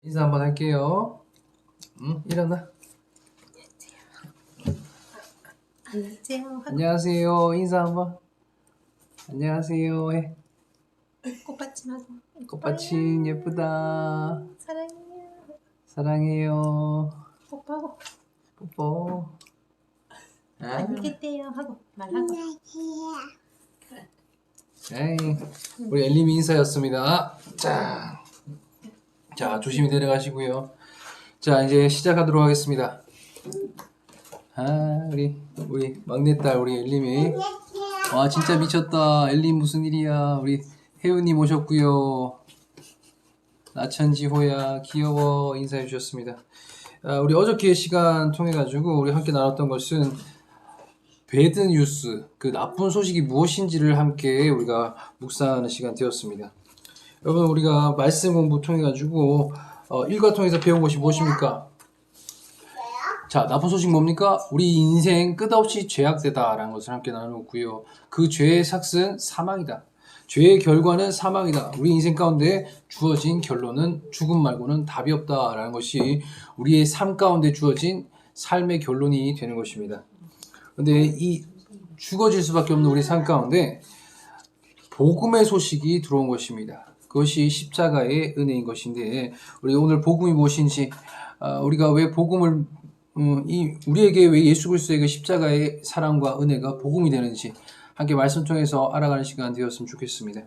인사 한번 할게요. 응? 일어나. 안녕하세요. 안녕하세요. 인사 한번. 안녕하세요. 해. 꽃받침하고. 꽃받침 예쁘다. 사랑해요. 사랑해요. 뽀뽀하고. 뽀뽀. 안녕겠대요 하고 말하고. 에이, 우리 엘림이 인사였습니다. 자, 조심히 내려가시고요. 자, 이제 시작하도록 하겠습니다. 우리 막내딸 우리 엘림이. 와, 진짜 미쳤다. 엘림 무슨 일이야. 우리 혜은님 오셨고요. 나천지호야 귀여워 인사해 주셨습니다. 우리 어저께 시간 통해 가지고 우리 함께 나눴던 것은 배드 뉴스, 그 나쁜 소식이 무엇인지를 함께 우리가 묵상하는 시간 되었습니다. 여러분, 우리가 말씀 공부 통해 가지고 일과 통해서 배운 것이 무엇입니까? 자, 나쁜 소식 뭡니까? 우리 인생 끝없이 죄악되다라는 것을 함께 나누었고요. 그 죄의 삭은 사망이다. 죄의 결과는 사망이다. 우리 인생 가운데 주어진 결론은 죽음 말고는 답이 없다라는 것이 우리의 삶 가운데 주어진 삶의 결론이 되는 것입니다. 그런데 이 죽어질 수밖에 없는 우리 삶 가운데 복음의 소식이 들어온 것입니다. 그것이 십자가의 은혜인 것인데, 우리 오늘 복음이 무엇인지, 우리가 왜 복음을 우리에게 왜 예수 그리스도의 십자가의 사랑과 은혜가 복음이 되는지 함께 말씀 통해서 알아가는 시간 되었으면 좋겠습니다.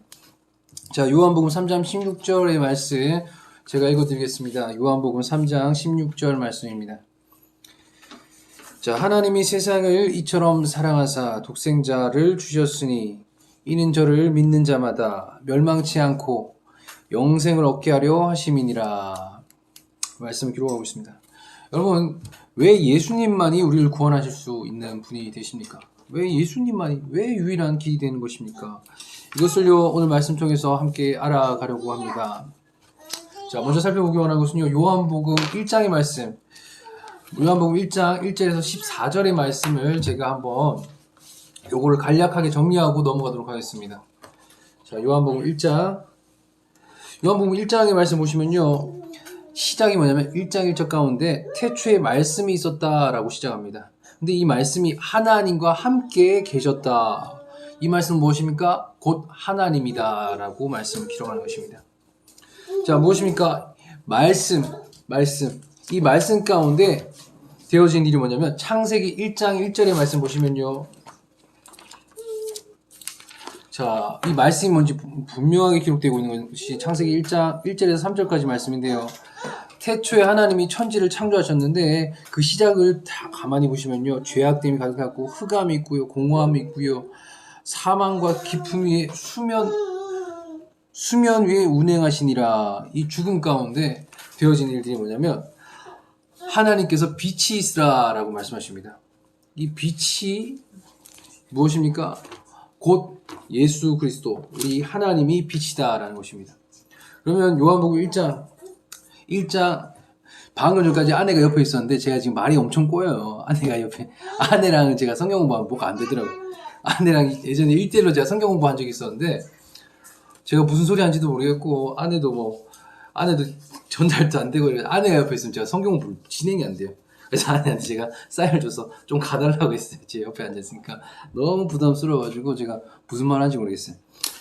자, 요한복음 3장 16절의 말씀 제가 읽어드리겠습니다. 요한복음 3장 16절 말씀입니다. 자, 하나님이 세상을 이처럼 사랑하사 독생자를 주셨으니 이는 저를 믿는 자마다 멸망치 않고 영생을 얻게 하려 하심이니라. 말씀을 기록하고 있습니다. 여러분, 왜 예수님만이 우리를 구원하실 수 있는 분이 되십니까? 왜 예수님만이, 왜 유일한 길이 되는 것입니까? 이것을요, 오늘 말씀 통해서 함께 알아가려고 합니다. 자, 먼저 살펴보기 원하는 것은요, 요한복음 1장의 말씀, 요한복음 1장 1절에서 14절의 말씀을 제가 한번 요거를 간략하게 정리하고 넘어가도록 하겠습니다. 자, 요한복음 1장의 말씀 보시면요, 시작이 뭐냐면 1장 1절 가운데 태초에 말씀이 있었다라고 시작합니다. 근데 이 말씀이 하나님과 함께 계셨다. 이 말씀은 무엇입니까? 곧 하나님이다 라고 말씀을 기록하는 것입니다. 자, 무엇입니까? 말씀. 이 말씀 가운데 되어진 일이 뭐냐면 창세기 1장 1절의 말씀 보시면요, 자, 이 말씀이 뭔지 분명하게 기록되고 있는 것이 창세기 1장 1절에서 3절까지 말씀인데요. 태초에 하나님이 천지를 창조하셨는데 그 시작을 다 가만히 보시면요, 죄악됨이 가득하고 흑암이 있고요, 공허함이 있고요, 사망과 깊음 위에 수면 위에 운행하시니라. 이 죽음 가운데 되어진 일들이 뭐냐면 하나님께서 빛이 있으라 라고 말씀하십니다. 이 빛이 무엇입니까? 곧 예수 그리스도, 우리 하나님이 빛이다 라는 것입니다. 그러면 요한복음 1장 방금 전까지 아내가 옆에 있었는데 제가 지금 말이 엄청 꼬여요. 아내랑 제가 성경 공부하면 뭐가 안 되더라고요. 아내랑 예전에 1대1로 제가 성경 공부한 적이 있었는데 제가 무슨 소리 하는지도 모르겠고, 아내도 전달도 안 되고, 아내가 옆에 있으면 제가 성경 공부 진행이 안 돼요. 그래서 아내한테 제가 사인을 줘서 좀 가달라고 했어요. 제 옆에 앉아있으니까 너무 부담스러워가지고 제가 무슨 말 하는지 모르겠어요.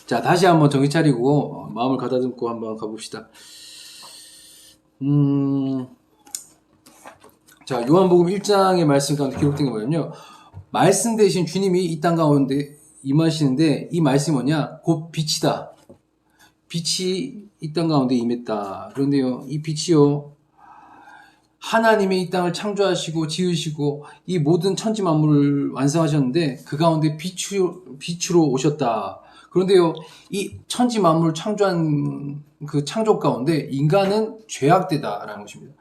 자, 다시 한번 정신 차리고 마음을 가다듬고 한번 가봅시다. 자, 요한복음 1장의 말씀 가운데 기록된 게 뭐냐면요, 말씀 대신 주님이 이 땅 가운데 임하시는데 이 말씀이 뭐냐? 곧 빛이다. 빛이 이 땅 가운데 임했다. 그런데요, 이 빛이요, 하나님이 이 땅을 창조하시고 지으시고 이 모든 천지 만물을 완성하셨는데 그 가운데 빛으로 오셨다. 그런데요, 이 천지 만물을 창조한 그 창조 가운데 인간은 죄악되다라는 것입니다.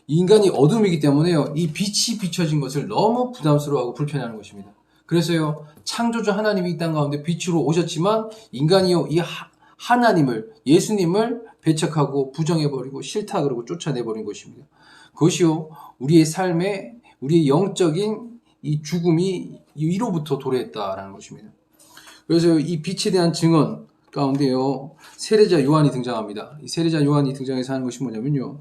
인간이 어둠이기 때문에요, 이 빛이 비춰진 것을 너무 부담스러워하고 불편해하는 것입니다. 그래서요, 창조주 하나님이 이 땅 가운데 빛으로 오셨지만 인간이요, 이 하나님을, 예수님을 배척하고 부정해버리고 싫다 그러고 쫓아내버린 것입니다. 그것이요, 우리의 삶에, 우리의 영적인 이 죽음이 위로부터 도래했다라는 것입니다. 그래서 이 빛에 대한 증언, 가운데요 세례자 요한이 등장합니다. 이 세례자 요한이 등장해서 하는 것이 뭐냐면요,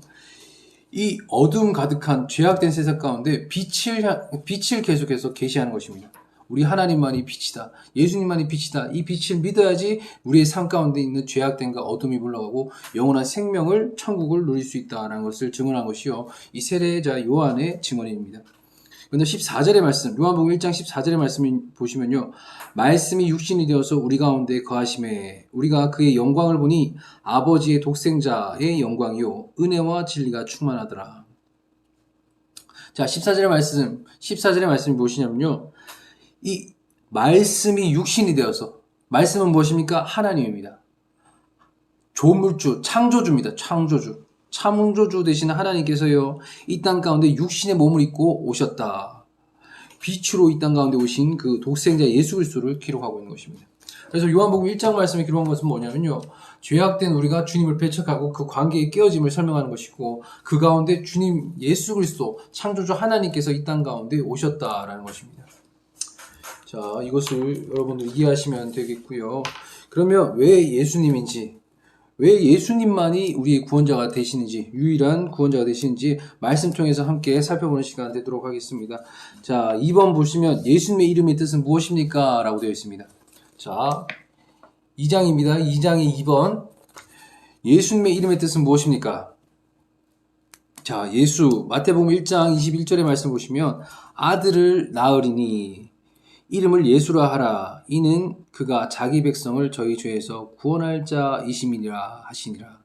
이 어둠 가득한 죄악된 세상 가운데 빛을 계속해서 계시하는 것입니다. 우리 하나님만이 빛이다, 예수님만이 빛이다, 이 빛을 믿어야지 우리의 삶 가운데 있는 죄악됨과 어둠이 물러가고 영원한 생명을, 천국을 누릴 수 있다는 것을 증언한 것이요, 이 세례자 요한의 증언입니다. 그런데 14절의 말씀, 요한복음 1장 14절의 말씀을 보시면요, 말씀이 육신이 되어서 우리 가운데 거하심에 우리가 그의 영광을 보니 아버지의 독생자의 영광이요 은혜와 진리가 충만하더라. 자, 14절의 말씀이 무엇이냐면요, 이 말씀이 육신이 되어서, 말씀은 무엇입니까? 하나님입니다. 조물주, 창조주입니다. 창조주 되시는 하나님께서요, 이 땅 가운데 육신의 몸을 입고 오셨다. 빛으로 이 땅 가운데 오신 그 독생자 예수 그리스도를 기록하고 있는 것입니다. 그래서 요한복음 1장 말씀에 기록한 것은 뭐냐면요, 죄악된 우리가 주님을 배척하고 그 관계의 깨어짐을 설명하는 것이고, 그 가운데 주님 예수 그리스도 창조주 하나님께서 이 땅 가운데 오셨다라는 것입니다. 자, 이것을 여러분들 이해하시면 되겠고요. 그러면 왜 예수님인지, 왜 예수님만이 우리의 구원자가 되시는지, 유일한 구원자가 되시는지 말씀 통해서 함께 살펴보는 시간 되도록 하겠습니다. 자, 2번 보시면 예수님의 이름의 뜻은 무엇입니까? 라고 되어 있습니다. 자, 2장입니다. 2장의 2번. 예수님의 이름의 뜻은 무엇입니까? 자, 예수, 마태복음 1장 21절의 말씀 보시면 아들을 낳으리니 이름을 예수라 하라. 이는 그가 자기 백성을 저희 죄에서 구원할 자이심이니라 하시니라.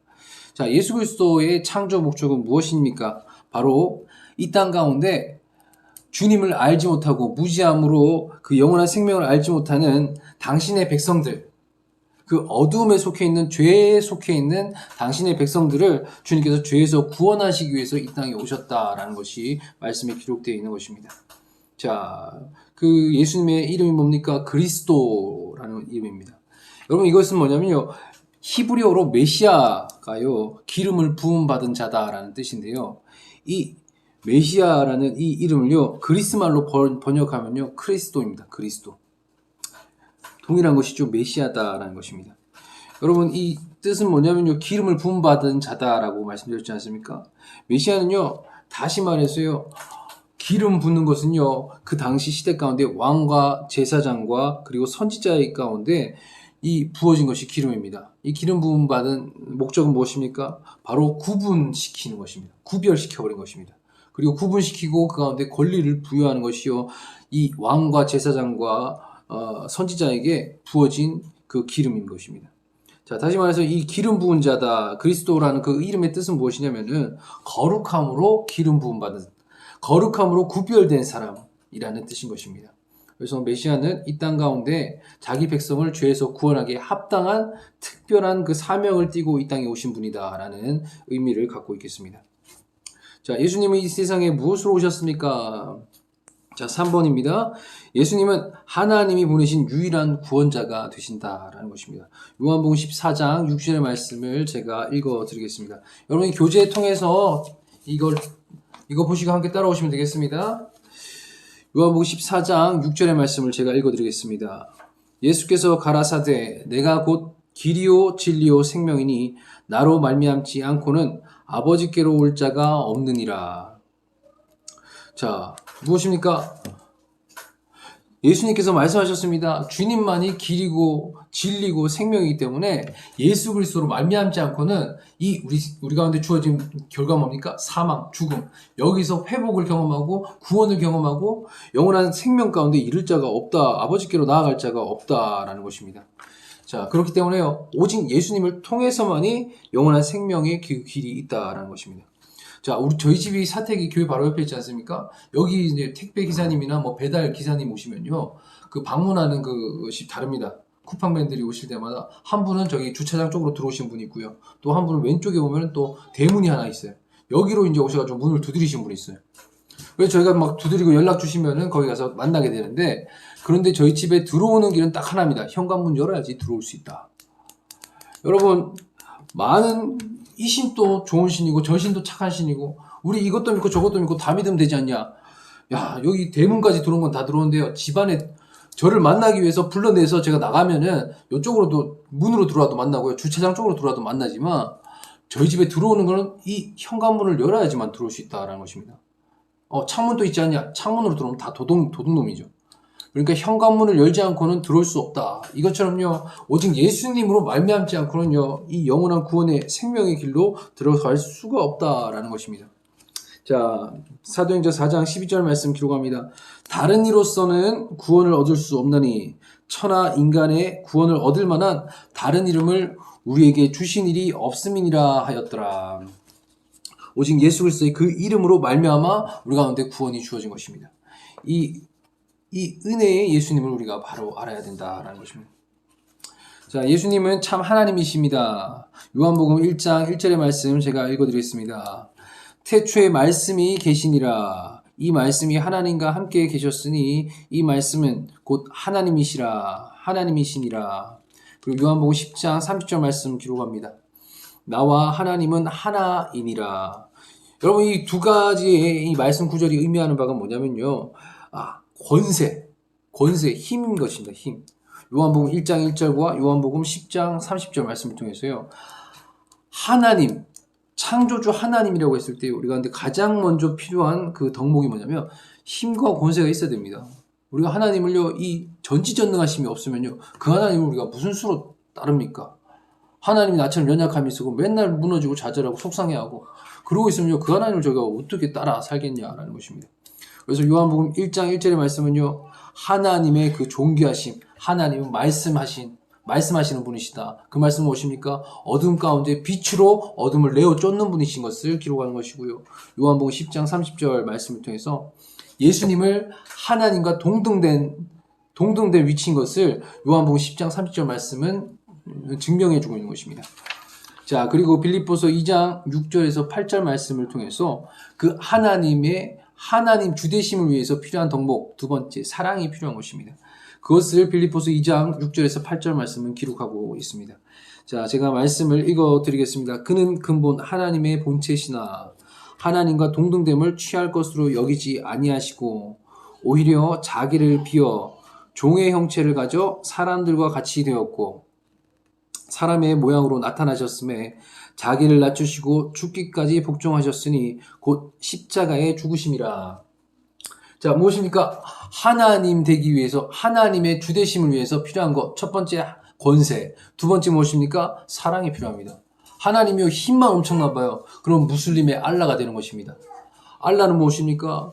자, 예수 그리스도의 창조 목적은 무엇입니까? 바로 이 땅 가운데 주님을 알지 못하고 무지함으로 그 영원한 생명을 알지 못하는 당신의 백성들, 그 어둠에 속해 있는, 죄에 속해 있는 당신의 백성들을 주님께서 죄에서 구원하시기 위해서 이 땅에 오셨다라는 것이 말씀에 기록되어 있는 것입니다. 자, 그 예수님의 이름이 뭡니까? 그리스도라는 이름입니다. 여러분, 이것은 뭐냐면요, 히브리어로 메시아가요, 기름을 부음받은 자다라는 뜻인데요, 이 메시아라는 이 이름을요, 그리스말로 번역하면요, 크리스도입니다. 그리스도. 동일한 것이죠. 메시아다라는 것입니다. 여러분, 이 뜻은 뭐냐면요, 기름을 부음받은 자다라고 말씀드렸지 않습니까? 메시아는요, 다시 말해서요, 기름 붓는 것은요, 그 당시 시대 가운데 왕과 제사장과 그리고 선지자의 가운데 이 부어진 것이 기름입니다. 이 기름 부음 받은 목적은 무엇입니까? 바로 구분시키는 것입니다. 구별시켜버린 것입니다. 그리고 구분시키고 그 가운데 권리를 부여하는 것이요, 이 왕과 제사장과 선지자에게 부어진 그 기름인 것입니다. 자, 다시 말해서 이 기름 부은 자다, 그리스도라는 그 이름의 뜻은 무엇이냐면은 거룩함으로 기름 부음 받은, 거룩함으로 구별된 사람이라는 뜻인 것입니다. 그래서 메시아는 이 땅 가운데 자기 백성을 죄에서 구원하기에 합당한 특별한 그 사명을 띠고 이 땅에 오신 분이다라는 의미를 갖고 있겠습니다. 자, 예수님은 이 세상에 무엇으로 오셨습니까? 자, 3번입니다. 예수님은 하나님이 보내신 유일한 구원자가 되신다라는 것입니다. 요한복음 14장 6절의 말씀을 제가 읽어드리겠습니다. 여러분이 교재 통해서 이거 보시고 함께 따라오시면 되겠습니다. 요한복음 14장 6절의 말씀을 제가 읽어드리겠습니다. 예수께서 가라사대 내가 곧 길이요 진리요 생명이니 나로 말미암지 않고는 아버지께로 올 자가 없느니라. 자, 무엇입니까? 예수님께서 말씀하셨습니다. 주님만이 길이고 진리고 생명이기 때문에 예수 그리스도로 말미암지 않고는 이 우리 가운데 주어진 결과 뭡니까? 사망, 죽음. 여기서 회복을 경험하고 구원을 경험하고 영원한 생명 가운데 이를 자가 없다. 아버지께로 나아갈 자가 없다라는 것입니다. 자, 그렇기 때문에요, 오직 예수님을 통해서만이 영원한 생명의 그 길이 있다라는 것입니다. 자, 저희 집이 사택이 교회 바로 옆에 있지 않습니까? 여기 이제 택배 기사님이나 뭐 배달 기사님 오시면요, 그 방문하는 그것이 다릅니다. 쿠팡맨들이 오실 때마다 한 분은 저기 주차장 쪽으로 들어오신 분이 있고요, 또 한 분은 왼쪽에 보면 또 대문이 하나 있어요. 여기로 이제 오셔가지고 문을 두드리신 분이 있어요. 그래서 저희가 막 두드리고 연락 주시면은 거기 가서 만나게 되는데, 그런데 저희 집에 들어오는 길은 딱 하나입니다. 현관문 열어야지 들어올 수 있다. 여러분, 많은 이 신도 좋은 신이고 저 신도 착한 신이고 우리 이것도 믿고 저것도 믿고 다 믿으면 되지 않냐. 야, 여기 대문까지 들어온 건 다 들어오는데요, 집안에 저를 만나기 위해서 불러내서 제가 나가면은 이쪽으로도 문으로 들어와도 만나고요. 주차장 쪽으로 들어와도 만나지만 저희 집에 들어오는 거는 이 현관문을 열어야지만 들어올 수 있다라는 것입니다. 창문도 있지 않냐? 창문으로 들어오면 다 도둑놈이죠. 그러니까 현관문을 열지 않고는 들어올 수 없다. 이것처럼요, 오직 예수님으로 말미암지 않고는요, 이 영원한 구원의 생명의 길로 들어갈 수가 없다라는 것입니다. 자, 사도행전 4장 12절 말씀 기록합니다. 다른 이로서는 구원을 얻을 수 없나니 천하 인간의 구원을 얻을 만한 다른 이름을 우리에게 주신 일이 없음이니라 하였더라. 오직 예수 그리스도의 그 이름으로 말미암아 우리 가운데 구원이 주어진 것입니다. 이 은혜의 예수님을 우리가 바로 알아야 된다라는 것입니다. 자, 예수님은 참 하나님이십니다. 요한복음 1장 1절의 말씀 제가 읽어드리겠습니다. 태초에 말씀이 계시니라. 이 말씀이 하나님과 함께 계셨으니 이 말씀은 곧 하나님이시니라. 그리고 요한복음 10장 30절 말씀 기록합니다. 나와 하나님은 하나이니라. 여러분, 이 두 가지의 이 말씀 구절이 의미하는 바가 뭐냐면요. 권세, 힘인 것입니다. 힘. 요한복음 1장 1절과 요한복음 10장 30절 말씀을 통해서요. 하나님, 창조주 하나님이라고 했을 때 우리가 근데 가장 먼저 필요한 그 덕목이 뭐냐면 힘과 권세가 있어야 됩니다. 우리가 하나님을요, 이 전지전능하심이 없으면요, 그 하나님을 우리가 무슨 수로 따릅니까? 하나님이 나처럼 연약함이 있고 맨날 무너지고 좌절하고 속상해하고 그러고 있으면요, 그 하나님을 저희가 어떻게 따라 살겠냐라는 것입니다. 그래서 요한복음 1장 1절의 말씀은요, 하나님의 그 존귀하심, 하나님은 말씀하시는 분이시다. 그 말씀은 무엇입니까? 어둠 가운데 빛으로 어둠을 내어 쫓는 분이신 것을 기록하는 것이고요. 요한복음 10장 30절 말씀을 통해서 예수님을 하나님과 동등된 위치인 것을 요한복음 10장 30절 말씀은 증명해주고 있는 것입니다. 자, 그리고 빌립보서 2장 6절에서 8절 말씀을 통해서 그 하나님 주되심을 위해서 필요한 덕목, 두 번째, 사랑이 필요한 것입니다. 그것을 빌립보서 2장 6절에서 8절 말씀은 기록하고 있습니다. 자, 제가 말씀을 읽어드리겠습니다. 그는 근본 하나님의 본체시나 하나님과 동등됨을 취할 것으로 여기지 아니하시고 오히려 자기를 비어 종의 형체를 가져 사람들과 같이 되었고 사람의 모양으로 나타나셨음에 자기를 낮추시고 죽기까지 복종하셨으니 곧 십자가에 죽으심이라. 자, 무엇입니까? 하나님 되기 위해서, 하나님의 주되심을 위해서 필요한 것. 첫 번째, 권세. 두 번째 무엇입니까? 사랑이 필요합니다. 하나님이요, 힘만 엄청나 봐요. 그럼 무슬림의 알라가 되는 것입니다. 알라는 무엇입니까?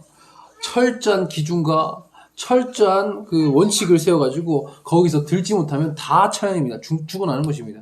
철저한 기준과 철저한 그 원칙을 세워가지고 거기서 들지 못하면 다 처형입니다. 죽어나는 것입니다.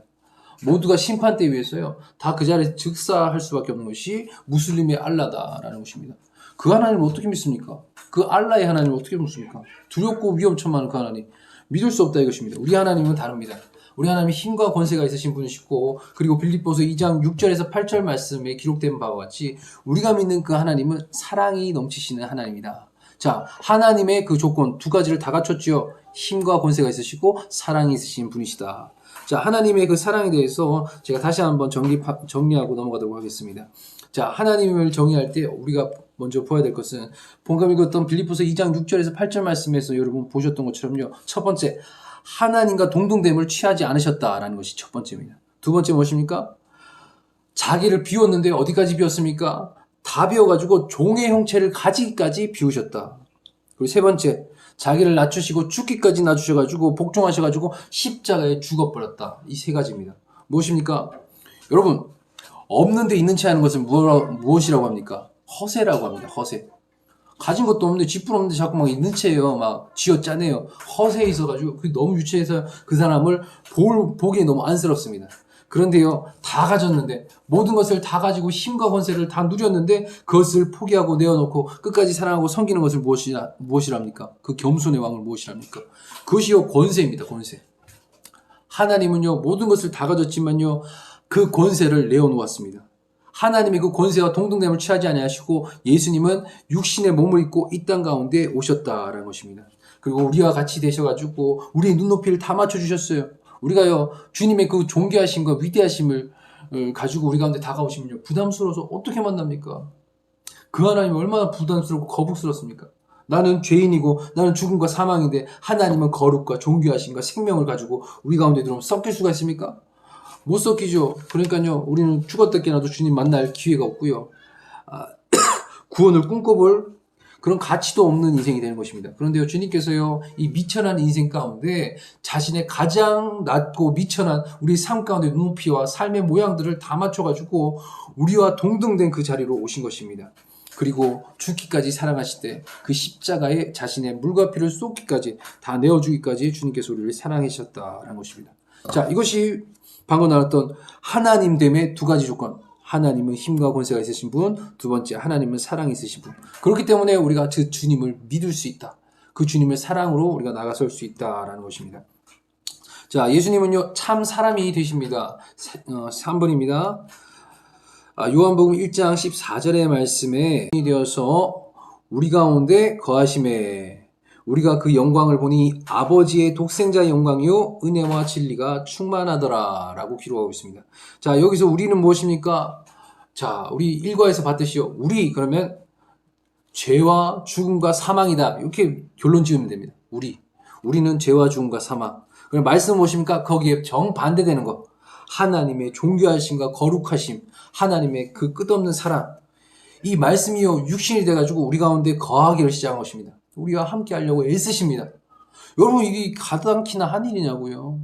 모두가 심판대 위에서요, 다 그 자리에 즉사할 수밖에 없는 것이 무슬림의 알라다라는 것입니다. 그 하나님을 어떻게 믿습니까? 그 알라의 하나님을 어떻게 믿습니까? 두렵고 위험천만한 그 하나님, 믿을 수 없다 이것입니다. 우리 하나님은 다릅니다. 우리 하나님이 힘과 권세가 있으신 분이시고, 그리고 빌립보서 2장 6절에서 8절 말씀에 기록된 바와 같이 우리가 믿는 그 하나님은 사랑이 넘치시는 하나님이다. 자, 하나님의 그 조건 두 가지를 다 갖췄지요. 힘과 권세가 있으시고 사랑이 있으신 분이시다. 자, 하나님의 그 사랑에 대해서 제가 다시 한번 정리하고 넘어가도록 하겠습니다. 자, 하나님을 정의할 때 우리가 먼저 보아야 될 것은 본금 읽었던 빌립보서 2장 6절에서 8절 말씀에서 여러분 보셨던 것처럼요, 첫 번째, 하나님과 동등됨을 취하지 않으셨다라는 것이 첫 번째입니다. 두 번째 무엇입니까? 자기를 비웠는데 어디까지 비웠습니까? 다 비워가지고 종의 형체를 가지기까지 비우셨다. 그리고 세 번째, 자기를 낮추시고 죽기까지 낮추셔가지고 복종하셔가지고 십자가에 죽어버렸다. 이 세 가지입니다. 무엇입니까? 여러분, 없는데 있는 채 하는 것은 무엇이라고 합니까? 허세라고 합니다. 허세. 가진 것도 없는데 쥐뿔 없는데 자꾸 막 있는 채예요. 막 쥐어짜내요. 허세에 있어가지고 너무 유치해서 그 사람을 보기에 너무 안쓰럽습니다. 그런데요, 다 가졌는데, 모든 것을 다 가지고 힘과 권세를 다 누렸는데 그것을 포기하고 내어놓고 끝까지 사랑하고 섬기는 것을 무엇이랍니까? 그 겸손의 왕을 무엇이랍니까? 그것이요, 권세입니다. 권세. 하나님은요, 모든 것을 다 가졌지만요, 그 권세를 내어놓았습니다. 하나님의 그 권세와 동등됨을 취하지 아니하시고 예수님은 육신의 몸을 입고 이 땅 가운데 오셨다라는 것입니다. 그리고 우리와 같이 되셔가지고 우리의 눈높이를 다 맞춰주셨어요. 우리가요, 주님의 그 존귀하심과 위대하심을 가지고 우리 가운데 다가오시면요, 부담스러워서 어떻게 만납니까? 그 하나님이 얼마나 부담스럽고 거북스럽습니까? 나는 죄인이고 나는 죽음과 사망인데 하나님은 거룩과 존귀하심과 생명을 가지고 우리 가운데 들어오면 섞일 수가 있습니까? 못 섞이죠. 그러니까요, 우리는 죽었다 깨어나도 주님 만날 기회가 없고요. 구원을 꿈꿔볼 그런 가치도 없는 인생이 되는 것입니다. 그런데요, 주님께서요, 이 미천한 인생 가운데 자신의 가장 낮고 미천한 우리 삶 가운데 눈높이와 삶의 모양들을 다 맞춰가지고 우리와 동등된 그 자리로 오신 것입니다. 그리고 죽기까지 사랑하실 때 그 십자가에 자신의 물과 피를 쏟기까지 다 내어주기까지 주님께서 우리를 사랑하셨다라는 것입니다. 자, 이것이 방금 나왔던 하나님됨의 두 가지 조건. 하나님은 힘과 권세가 있으신 분, 두 번째 하나님은 사랑이 있으신 분. 그렇기 때문에 우리가 그 주님을 믿을 수 있다. 그 주님의 사랑으로 우리가 나가설 수 있다라는 것입니다. 자, 예수님은요 참 사람이 되십니다. 3번입니다. 요한복음 1장 14절의 말씀에 되어서 우리 가운데 거하심에 우리가 그 영광을 보니 아버지의 독생자의 영광이요 은혜와 진리가 충만하더라 라고 기록하고 있습니다. 자, 여기서 우리는 무엇입니까? 자, 우리 일과에서 봤듯이요, 우리 그러면 죄와 죽음과 사망이다 이렇게 결론 지으면 됩니다. 우리는 죄와 죽음과 사망. 그럼 말씀은 무엇입니까? 거기에 정반대되는 것, 하나님의 존귀하심과 거룩하심, 하나님의 그 끝없는 사랑. 이 말씀이요 육신이 돼가지고 우리 가운데 거하기를 시작한 것입니다. 우리와 함께 하려고 애쓰십니다. 여러분, 이게 가당키나 한 일이냐고요.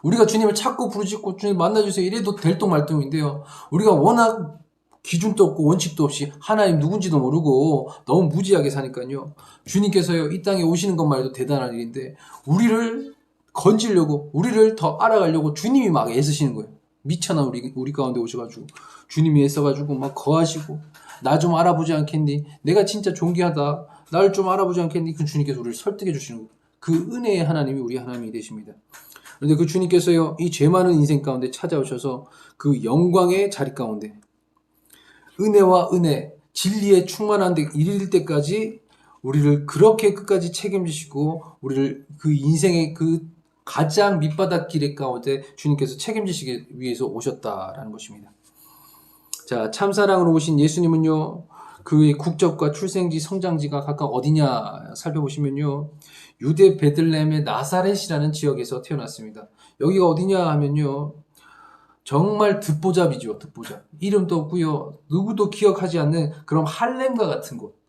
우리가 주님을 찾고 부르짖고 주님 만나주세요 이래도 될똥 말똥인데요, 우리가 워낙 기준도 없고 원칙도 없이 하나님 누군지도 모르고 너무 무지하게 사니까요, 주님께서요 이 땅에 오시는 것만 해도 대단한 일인데 우리를 건지려고, 우리를 더 알아가려고 주님이 막 애쓰시는 거예요. 미천한 우리 가운데 오셔가지고 주님이 애써가지고 막 거하시고, 나 좀 알아보지 않겠니? 내가 진짜 존귀하다. 나를 좀 알아보지 않겠니? 그 주님께서 우리를 설득해 주시는 거예요. 그 은혜의 하나님이 우리 하나님이 되십니다. 그런데 그 주님께서요 이 죄 많은 인생 가운데 찾아오셔서 그 영광의 자리 가운데 은혜와 은혜, 진리에 충만한 데 이를 때까지 우리를 그렇게 끝까지 책임지시고 우리를 그 인생의 그 가장 밑바닥 길의 가운데 주님께서 책임지시기 위해서 오셨다라는 것입니다. 자, 참사랑으로 오신 예수님은요, 그의 국적과 출생지, 성장지가 각각 어디냐 살펴보시면요, 유대 베들레헴의 나사렛이라는 지역에서 태어났습니다. 여기가 어디냐 하면요, 정말 듣보잡이죠. 듣보잡. 이름도 없고요, 누구도 기억하지 않는 그런 할렘과 같은 곳,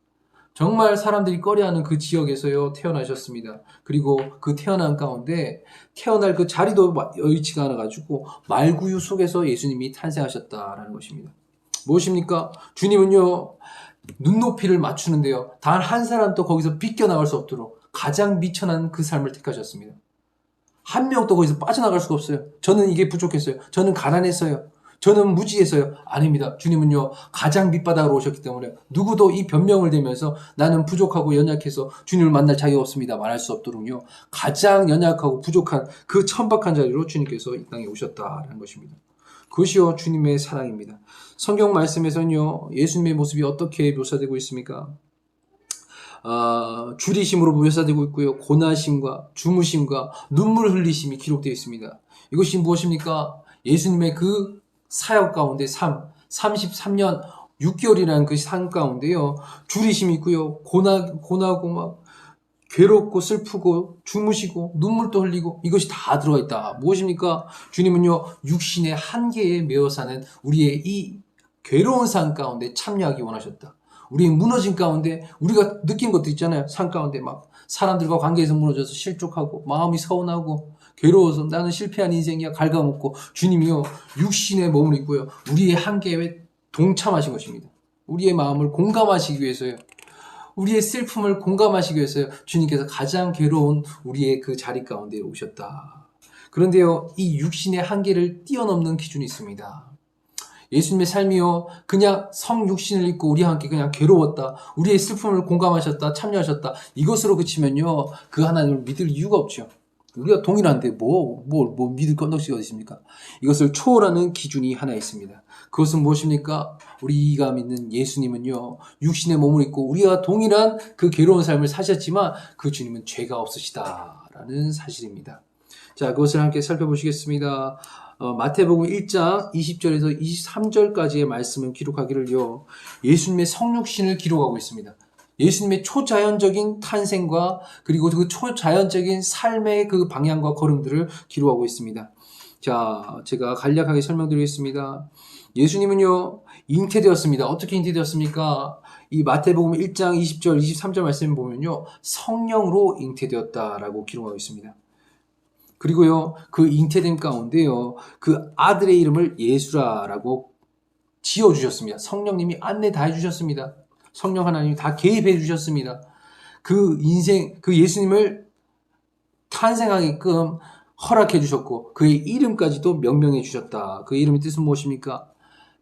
정말 사람들이 꺼려하는 그 지역에서요 태어나셨습니다. 그리고 그 태어난 가운데 태어날 그 자리도 여의치가 않아가지고 말구유 속에서 예수님이 탄생하셨다라는 것입니다. 무엇입니까? 주님은요 눈높이를 맞추는데요, 단 한 사람도 거기서 비껴나갈 수 없도록 가장 미천한 그 삶을 택하셨습니다. 한 명도 거기서 빠져나갈 수가 없어요. 저는 이게 부족했어요. 저는 가난했어요. 저는 무지해서요. 아닙니다. 주님은요 가장 밑바닥으로 오셨기 때문에 누구도 이 변명을 대면서 나는 부족하고 연약해서 주님을 만날 자격이 없습니다 말할 수 없도록요, 가장 연약하고 부족한 그 천박한 자리로 주님께서 이 땅에 오셨다는 것입니다. 그것이요 주님의 사랑입니다. 성경 말씀에서는요 예수님의 모습이 어떻게 묘사되고 있습니까? 줄이심으로 묘사되고 있고요, 고나심과 주무심과 눈물 흘리심이 기록되어 있습니다. 이것이 무엇입니까? 예수님의 그 사역 가운데 33년 6개월이라는 그 삶 가운데요, 줄이심이 있고요, 고나고 막 괴롭고 슬프고 주무시고 눈물도 흘리고 이것이 다 들어가 있다. 무엇입니까? 주님은요 육신의 한계에 매어 사는 우리의 이 괴로운 삶 가운데 참여하기 원하셨다. 우리의 무너진 가운데 우리가 느낀 것도 있잖아요. 삶 가운데 막 사람들과 관계에서 무너져서 실족하고 마음이 서운하고 괴로워서 나는 실패한 인생이야 갉아먹고, 주님이요 육신의 몸을 입고요 우리의 한계에 동참하신 것입니다. 우리의 마음을 공감하시기 위해서요, 우리의 슬픔을 공감하시기 위해서요, 주님께서 가장 괴로운 우리의 그 자리 가운데 오셨다. 그런데요 이 육신의 한계를 뛰어넘는 기준이 있습니다. 예수님의 삶이요 그냥 성육신을 입고 우리와 함께 그냥 괴로웠다, 우리의 슬픔을 공감하셨다, 참여하셨다, 이것으로 그치면요 그 하나님을 믿을 이유가 없죠. 우리가 동일한데 뭐 믿을 건덕지가 어디 있습니까? 이것을 초월하는 기준이 하나 있습니다. 그것은 무엇입니까? 우리가 믿는 예수님은요 육신의 몸을 입고 우리와 동일한 그 괴로운 삶을 사셨지만 그 주님은 죄가 없으시다라는 사실입니다. 자, 그것을 함께 살펴보시겠습니다. 마태복음 1장 20절에서 23절까지의 말씀을 기록하기를요, 예수님의 성육신을 기록하고 있습니다. 예수님의 초자연적인 탄생과 그리고 그 초자연적인 삶의 그 방향과 걸음들을 기록하고 있습니다. 자, 제가 간략하게 설명드리겠습니다. 예수님은요, 잉태되었습니다. 어떻게 잉태되었습니까? 이 마태복음 1장 20절, 23절 말씀을 보면요, 성령으로 잉태되었다라고 기록하고 있습니다. 그리고요, 그 잉태됨 가운데요, 그 아들의 이름을 예수라라고 지어주셨습니다. 성령님이 안내 다 해주셨습니다. 성령 하나님이 다 개입해 주셨습니다. 그 인생, 그 예수님을 탄생하게끔 허락해 주셨고, 그의 이름까지도 명명해 주셨다. 그 이름의 뜻은 무엇입니까?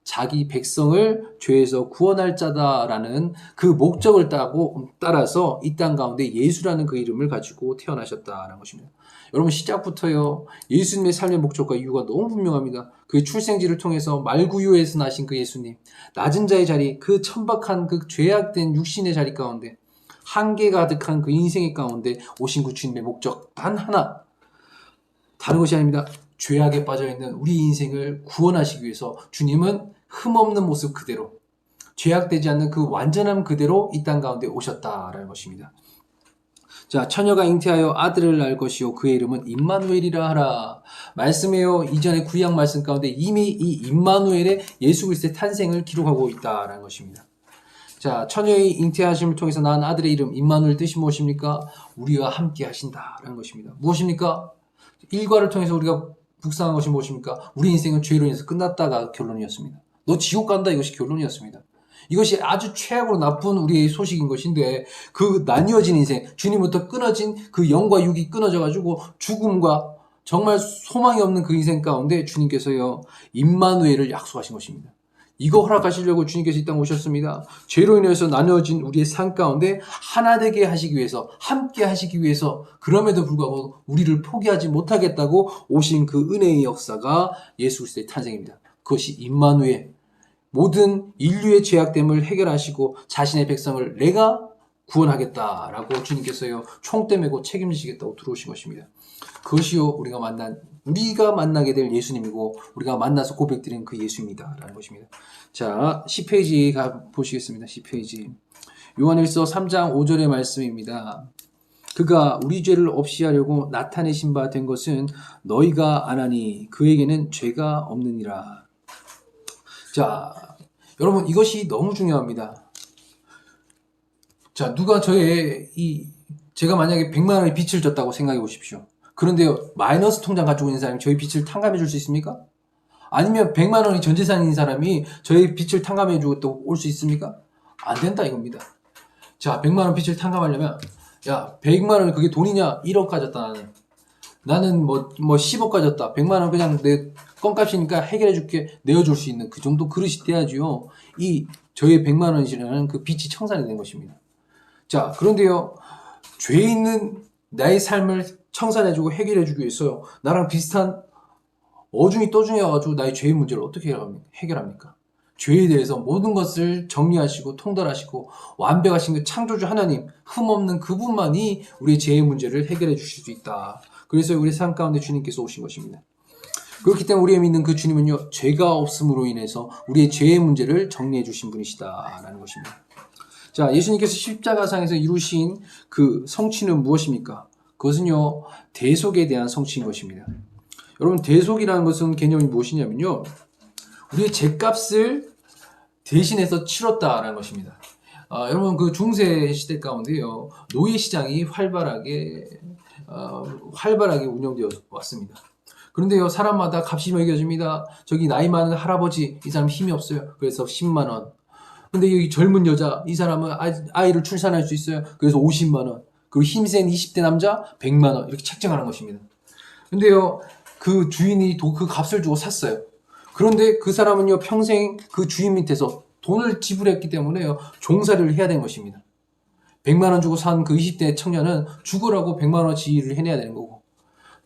자기 백성을 죄에서 구원할 자다라는 그 목적을 따라서 이 땅 가운데 예수라는 그 이름을 가지고 태어나셨다라는 것입니다. 여러분, 시작부터요, 예수님의 삶의 목적과 이유가 너무 분명합니다. 그의 출생지를 통해서 말구유에서 나신 그 예수님, 낮은 자의 자리, 그 천박한 그 죄악된 육신의 자리 가운데, 한계 가득한 그 인생의 가운데 오신 그 주님의 목적 단 하나, 다른 것이 아닙니다. 죄악에 빠져있는 우리 인생을 구원하시기 위해서 주님은 흠없는 모습 그대로, 죄악되지 않는 그 완전함 그대로 이 땅 가운데 오셨다라는 것입니다. 자, 처녀가 잉태하여 아들을 낳을 것이요 그의 이름은 임마누엘이라 하라. 말씀해요. 이전에 구약 말씀 가운데 이미 이 임마누엘의 예수 그리스도의 탄생을 기록하고 있다라는 것입니다. 자, 처녀의 잉태하심을 통해서 낳은 아들의 이름 임마누엘 뜻이 무엇입니까? 우리와 함께 하신다라는 것입니다. 무엇입니까? 일과를 통해서 우리가 묵상한 것이 무엇입니까? 우리 인생은 죄로 인해서 끝났다가 결론이었습니다. 너 지옥 간다, 이것이 결론이었습니다. 이것이 아주 최악으로 나쁜 우리의 소식인 것인데, 그 나뉘어진 인생, 주님부터 끊어진 그 영과 육이 끊어져가지고 죽음과 정말 소망이 없는 그 인생 가운데 주님께서요, 임마누엘을 약속하신 것입니다. 이거 허락하시려고 주님께서 이 땅 오셨습니다. 죄로 인해서 나누어진 우리의 삶 가운데 하나 되게 하시기 위해서, 함께 하시기 위해서, 그럼에도 불구하고 우리를 포기하지 못하겠다고 오신 그 은혜의 역사가 예수 그리스도의 탄생입니다. 그것이 임마누엘, 모든 인류의 죄악됨을 해결하시고 자신의 백성을 내가 구원하겠다라고 주님께서요, 총대 메고 책임지시겠다고 들어오신 것입니다. 그것이요, 우리가 만나게 될 예수님이고 우리가 만나서 고백드린 그 예수입니다 라는 것입니다. 자, 10페이지 보시겠습니다. 10페이지 요한일서 3장 5절의 말씀입니다. 그가 우리 죄를 없이 하려고 나타내신 바 된 것은 너희가 아나니 그에게는 죄가 없느니라. 자, 여러분, 이것이 너무 중요합니다. 자, 누가 제가 만약에 100만 원의 빚을 졌다고 생각해 보십시오. 그런데요, 마이너스 통장 가지고 있는 사람이 저희 빚을 탕감해 줄 수 있습니까? 아니면 100만 원이 전 재산인 사람이 저희 빚을 탕감해 주고 올 수 있습니까? 안 된다 이겁니다. 자, 100만 원 빚을 탕감하려면, 야, 100만 원이 그게 돈이냐? 1억 가졌다 나는 뭐 10억 가졌다. 100만 원 그냥 내 껌값이니까 해결해 줄게. 내어줄 수 있는 그 정도 그릇이 돼야지요. 저의 100만 원이라는 그 빚이 청산이 된 것입니다. 자, 그런데요, 죄 있는 나의 삶을 청산해주고 해결해주기 위해서 나랑 비슷한 어중이 떠중이 와가지고 나의 죄의 문제를 어떻게 해결합니까? 죄에 대해서 모든 것을 정리하시고 통달하시고 완벽하신 그 창조주 하나님, 흠없는 그분만이 우리의 죄의 문제를 해결해 주실 수 있다. 그래서 우리 삶 가운데 주님께서 오신 것입니다. 그렇기 때문에 우리가 믿는 그 주님은요, 죄가 없음으로 인해서 우리의 죄의 문제를 정리해 주신 분이시다라는 것입니다. 자, 예수님께서 십자가상에서 이루신 그 성취는 무엇입니까? 그것은요, 대속에 대한 성취인 것입니다. 여러분, 대속이라는 것은 개념이 무엇이냐면요, 우리의 죄값을 대신해서 치렀다라는 것입니다. 여러분, 그 중세 시대 가운데요, 노예 시장이 활발하게 운영되어 왔습니다. 그런데요, 사람마다 값이 매겨집니다. 저기 나이 많은 할아버지, 이 사람 힘이 없어요. 그래서 10만 원. 근데 여기 젊은 여자, 이 사람은 아이를 출산할 수 있어요. 그래서 50만 원. 그리고 힘센 20대 남자 100만 원. 이렇게 책정하는 것입니다. 근데요, 그 주인이 그 값을 주고 샀어요. 그런데 그 사람은요, 평생 그 주인 밑에서 돈을 지불했기 때문에요, 종살이를 해야 되는 것입니다. 100만 원 주고 산 그 20대 청년은 죽으라고 100만 원어치 일을 해내야 되는 거고,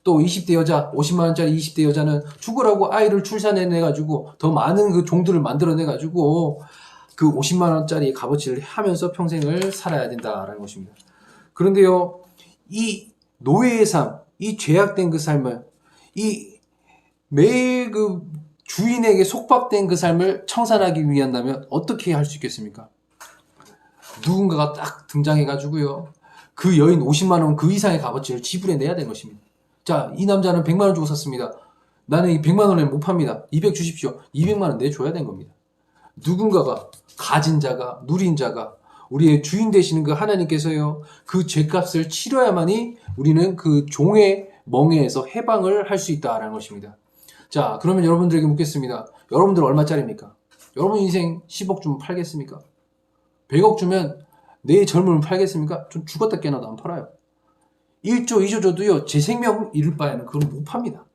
또 20대 여자, 50만 원짜리 20대 여자는 죽으라고 아이를 출산해내가지고 더 많은 그 종들을 만들어내가지고 그 50만 원짜리 값어치를 하면서 평생을 살아야 된다라는 것입니다. 그런데요, 이 노예의 삶, 이 죄악된 그 삶을, 매일 그 주인에게 속박된 그 삶을 청산하기 위한다면 어떻게 할 수 있겠습니까? 누군가가 딱 등장해가지고요. 그 여인 50만 원 그 이상의 값어치를 지불해내야 되는 것입니다. 자, 이 남자는 100만 원 주고 샀습니다. 나는 이 100만 원에 못 팝니다. 200 주십시오. 200만 원 내줘야 되는 겁니다. 누군가가 가진 자가 누린 자가 우리의 주인 되시는 그 하나님께서요. 그 죄값을 치러야만이 우리는 그 종의 멍에에서 해방을 할 수 있다라는 것입니다. 자, 그러면 여러분들에게 묻겠습니다. 여러분들 얼마짜리입니까? 여러분 인생 10억 주면 팔겠습니까? 100억 주면 내 젊음을 팔겠습니까? 좀 죽었다 깨어나도 안 팔아요. 1조, 2조 줘도요, 제 생명 잃을 바에는 그걸 못 팝니다.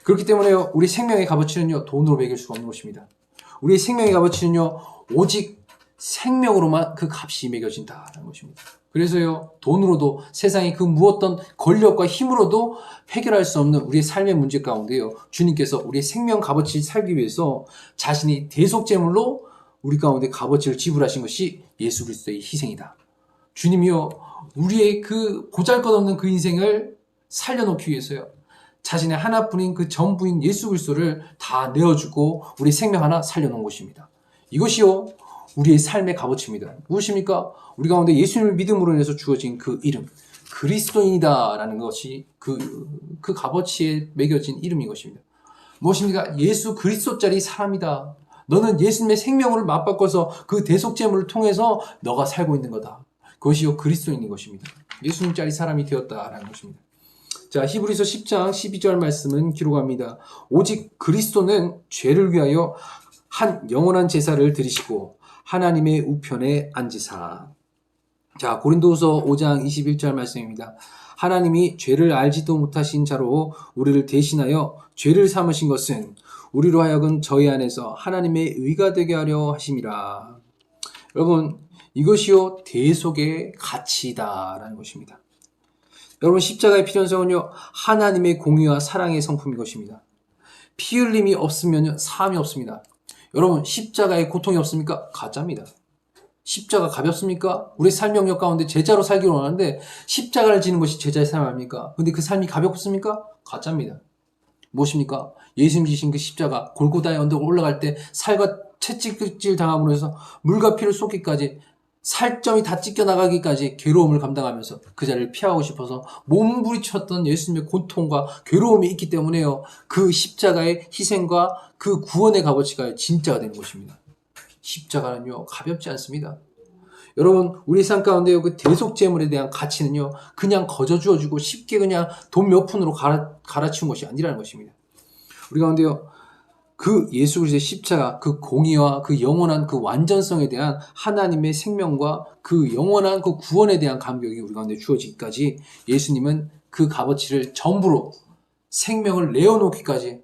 그렇기 때문에요, 우리 생명의 값어치는요, 돈으로 매길 수가 없는 것입니다. 우리의 생명의 값어치는요, 오직 생명으로만 그 값이 매겨진다는 것입니다. 그래서요, 돈으로도 세상의 그 무엇던 권력과 힘으로도 해결할 수 없는 우리의 삶의 문제 가운데요, 주님께서 우리의 생명 값어치를 살기 위해서 자신이 대속제물로 우리 가운데 값어치를 지불하신 것이 예수 그리스도의 희생이다. 주님이요, 우리의 그 보잘것없는 그 인생을 살려놓기 위해서요, 자신의 하나뿐인 그 전부인 예수 그리스도를 다 내어주고 우리 생명 하나 살려놓은 것입니다. 이것이요, 우리의 삶의 값어치입니다. 무엇입니까? 우리 가운데 예수님을 믿음으로 인해서 주어진 그 이름, 그리스도인이다라는 것이 그 값어치에 매겨진 이름인 것입니다. 무엇입니까? 예수 그리스도짜리 사람이다. 너는 예수님의 생명을 맞바꿔서 그 대속제물을 통해서 너가 살고 있는 거다. 그것이요, 그리스도인인 것입니다. 예수님짜리 사람이 되었다라는 것입니다. 자, 히브리서 10장 12절 말씀은 기록합니다. 오직 그리스도는 죄를 위하여 한 영원한 제사를 드리시고 하나님의 우편에 앉으사. 자, 고린도후서 5장 21절 말씀입니다. 하나님이 죄를 알지도 못하신 자로 우리를 대신하여 죄를 삼으신 것은 우리로 하여금 저희 안에서 하나님의 의가 되게 하려 하심이라. 여러분, 이것이요 대속의 가치다라는 것입니다. 여러분, 십자가의 필연성은요, 하나님의 공의와 사랑의 성품인 것입니다. 피 흘림이 없으면 사함이 없습니다. 여러분, 십자가에 고통이 없습니까? 가짜입니다. 십자가 가볍습니까? 우리 삶 영역 가운데 제자로 살기를 원하는데 십자가를 지는 것이 제자의 삶 아닙니까? 근데 그 삶이 가볍습니까? 가짜입니다. 무엇입니까? 예수님 지신 그 십자가, 골고다의 언덕을 올라갈 때 살과 채찍질 당함으로 해서 물과 피를 쏟기까지, 살점이 다 찢겨나가기까지 괴로움을 감당하면서 그 자리를 피하고 싶어서 몸부리쳤던 예수님의 고통과 괴로움이 있기 때문에요, 그 십자가의 희생과 그 구원의 값어치가 진짜가 되는 것입니다. 십자가는요, 가볍지 않습니다. 여러분, 우리 삶 가운데요, 그 대속제물에 대한 가치는요, 그냥 거저 주어주고 쉽게 그냥 돈 몇 푼으로 갈아치운 것이 아니라는 것입니다. 우리 가운데요, 그 예수 그리스도의 십자가, 그 공의와 그 영원한 그 완전성에 대한 하나님의 생명과 그 영원한 그 구원에 대한 감격이 우리 가운데 주어지기까지 예수님은 그 값어치를 전부로 생명을 내어놓기까지,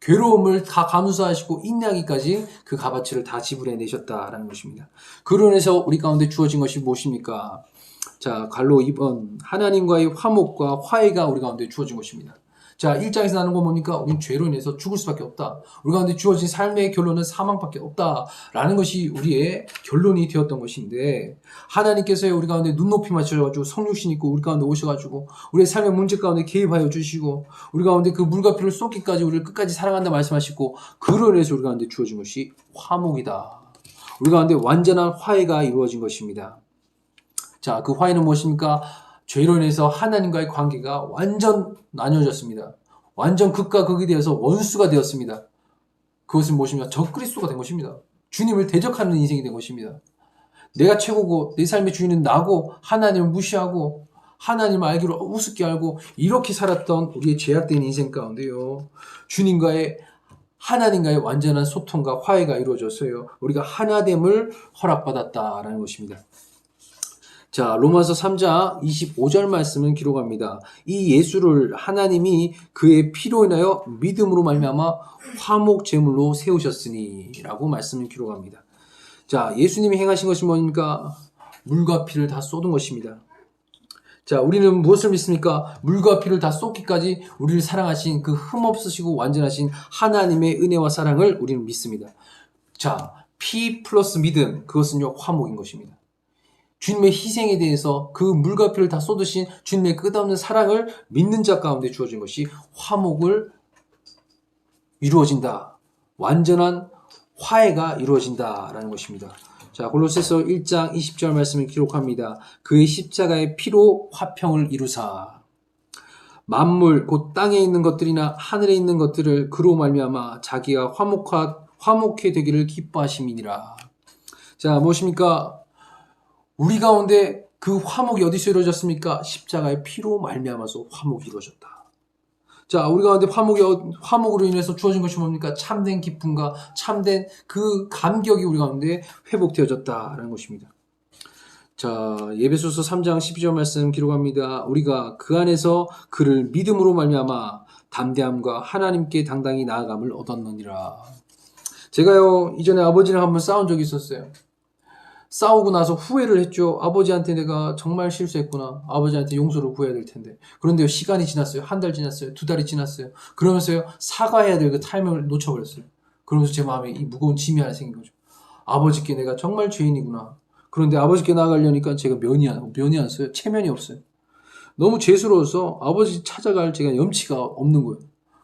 괴로움을 다 감수하시고 인내하기까지 그 값어치를 다 지불해 내셨다라는 것입니다. 그로 인해서 우리 가운데 주어진 것이 무엇입니까? 자, 갈로 2번, 하나님과의 화목과 화해가 우리 가운데 주어진 것입니다. 자, 1장에서 나는 건 뭡니까? 우리는 죄로 인해서 죽을 수밖에 없다. 우리 가운데 주어진 삶의 결론은 사망밖에 없다라는 것이 우리의 결론이 되었던 것인데, 하나님께서 우리 가운데 눈높이 맞춰가지고 성육신 있고 우리 가운데 오셔가지고 우리의 삶의 문제 가운데 개입하여 주시고 우리 가운데 그 물과 피를 쏟기까지 우리를 끝까지 사랑한다 말씀하시고, 그로 인해서 우리 가운데 주어진 것이 화목이다. 우리 가운데 완전한 화해가 이루어진 것입니다. 자, 그 화해는 무엇입니까? 죄로 인해서 하나님과의 관계가 완전 나뉘어졌습니다. 완전 극과 극이 되어서 원수가 되었습니다. 그것은 무엇입니까? 적그리스도가 된 것입니다. 주님을 대적하는 인생이 된 것입니다. 내가 최고고 내 삶의 주인은 나고 하나님을 무시하고 하나님을 알기로 우습게 알고 이렇게 살았던 우리의 죄악된 인생 가운데요, 주님과의 하나님과의 완전한 소통과 화해가 이루어져서요, 우리가 하나됨을 허락받았다라는 것입니다. 자, 로마서 3장 25절 말씀은 기록합니다. 이 예수를 하나님이 그의 피로 인하여 믿음으로 말미암아 화목 제물로 세우셨으니 라고 말씀을 기록합니다. 자, 예수님이 행하신 것이 뭡니까? 물과 피를 다 쏟은 것입니다. 자, 우리는 무엇을 믿습니까? 물과 피를 다 쏟기까지 우리를 사랑하신 그 흠없으시고 완전하신 하나님의 은혜와 사랑을 우리는 믿습니다. 자, 피 플러스 믿음, 그것은요, 화목인 것입니다. 주님의 희생에 대해서 그 물과 피를 다 쏟으신 주님의 끝없는 사랑을 믿는 자 가운데 주어진 것이 화목을 이루어진다. 완전한 화해가 이루어진다라는 것입니다. 자, 골로새서 1장 20절 말씀을 기록합니다. 그의 십자가의 피로 화평을 이루사 만물 곧 땅에 있는 것들이나 하늘에 있는 것들을 그로 말미암아 자기가 화목해 되기를 기뻐하심이니라. 자, 무엇입니까? 우리 가운데 그 화목이 어디서 이루어졌습니까? 십자가의 피로 말미암아서 화목이 이루어졌다. 자, 우리 가운데 화목으로 인해서 주어진 것이 뭡니까? 참된 기쁨과 참된 그 감격이 우리 가운데 회복되어졌다라는 것입니다. 자, 에베소서 3장 12절 말씀 기록합니다. 우리가 그 안에서 그를 믿음으로 말미암아 담대함과 하나님께 당당히 나아감을 얻었느니라. 제가요, 이전에 아버지랑 한번 싸운 적이 있었어요. 싸우고 나서 후회를 했죠. 아버지한테 내가 정말 실수했구나. 아버지한테 용서를 구해야 될 텐데. 그런데요, 시간이 지났어요. 한 달 지났어요. 2달이 지났어요. 그러면서요, 사과해야 될 그 타이밍을 놓쳐버렸어요. 그러면서 제 마음에 이 무거운 짐이 하나 생긴 거죠. 아버지께 내가 정말 죄인이구나. 그런데 아버지께 나아가려니까 제가 면이 안 써요. 체면이 없어요. 너무 죄스러워서 아버지 찾아갈 제가 염치가 없는 거예요.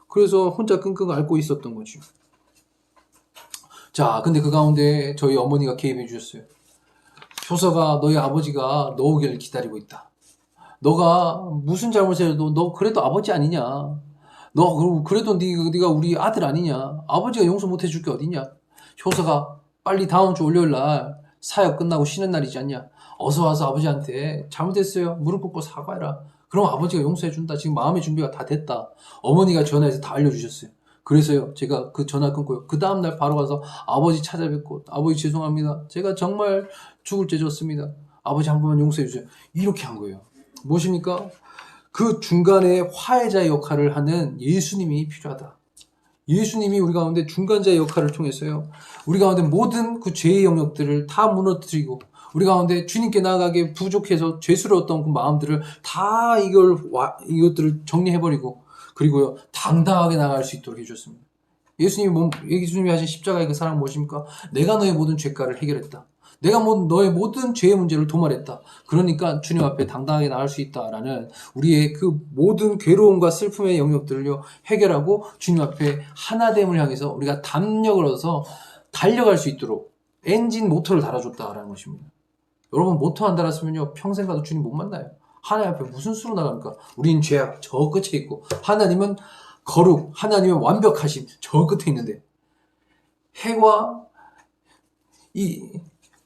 그래서 혼자 끙끙 앓고 있었던 거죠. 자, 근데 그 가운데 저희 어머니가 개입해 주셨어요. 효서가 너희 아버지가 너 오기를 기다리고 있다. 너가 무슨 잘못을 해도 너 그래도 아버지 아니냐. 너 그래도 네가 우리 아들 아니냐. 아버지가 용서 못 해줄 게 어디냐. 효서가 빨리 다음 주 월요일 날 사역 끝나고 쉬는 날이지 않냐. 어서 와서 아버지한테 잘못했어요. 무릎 꿇고 사과해라. 그럼 아버지가 용서해 준다. 지금 마음의 준비가 다 됐다. 어머니가 전화해서 다 알려주셨어요. 그래서요, 제가 그 전화 끊고요. 그 다음날 바로 가서 아버지 찾아뵙고, 아버지 죄송합니다. 제가 정말 죽을 죄 졌습니다. 아버지 한 번만 용서해 주세요. 이렇게 한 거예요. 무엇입니까? 그 중간에 화해자의 역할을 하는 예수님이 필요하다. 예수님이 우리 가운데 중간자의 역할을 통해서요, 우리 가운데 모든 그 죄의 영역들을 다 무너뜨리고, 우리 가운데 주님께 나아가게 부족해서 죄스러웠던 그 마음들을 다 이것들을 정리해버리고, 그리고요, 당당하게 나아갈 수 있도록 해주셨습니다. 예수님이 하신 십자가의 그 사랑 무엇입니까? 내가 너의 모든 죄가를 해결했다. 내가 너의 모든 죄의 문제를 도말했다. 그러니까 주님 앞에 당당하게 나갈 수 있다라는 우리의 그 모든 괴로움과 슬픔의 영역들을요, 해결하고 주님 앞에 하나됨을 향해서 우리가 담력을 얻어서 달려갈 수 있도록 엔진 모터를 달아줬다라는 것입니다. 여러분, 모터 안 달았으면요, 평생 가도 주님 못 만나요. 하나님 앞에 무슨 수로 나갑니까? 우린 죄악 저 끝에 있고, 하나님은 거룩, 하나님은 완벽하심 저 끝에 있는데, 해와 이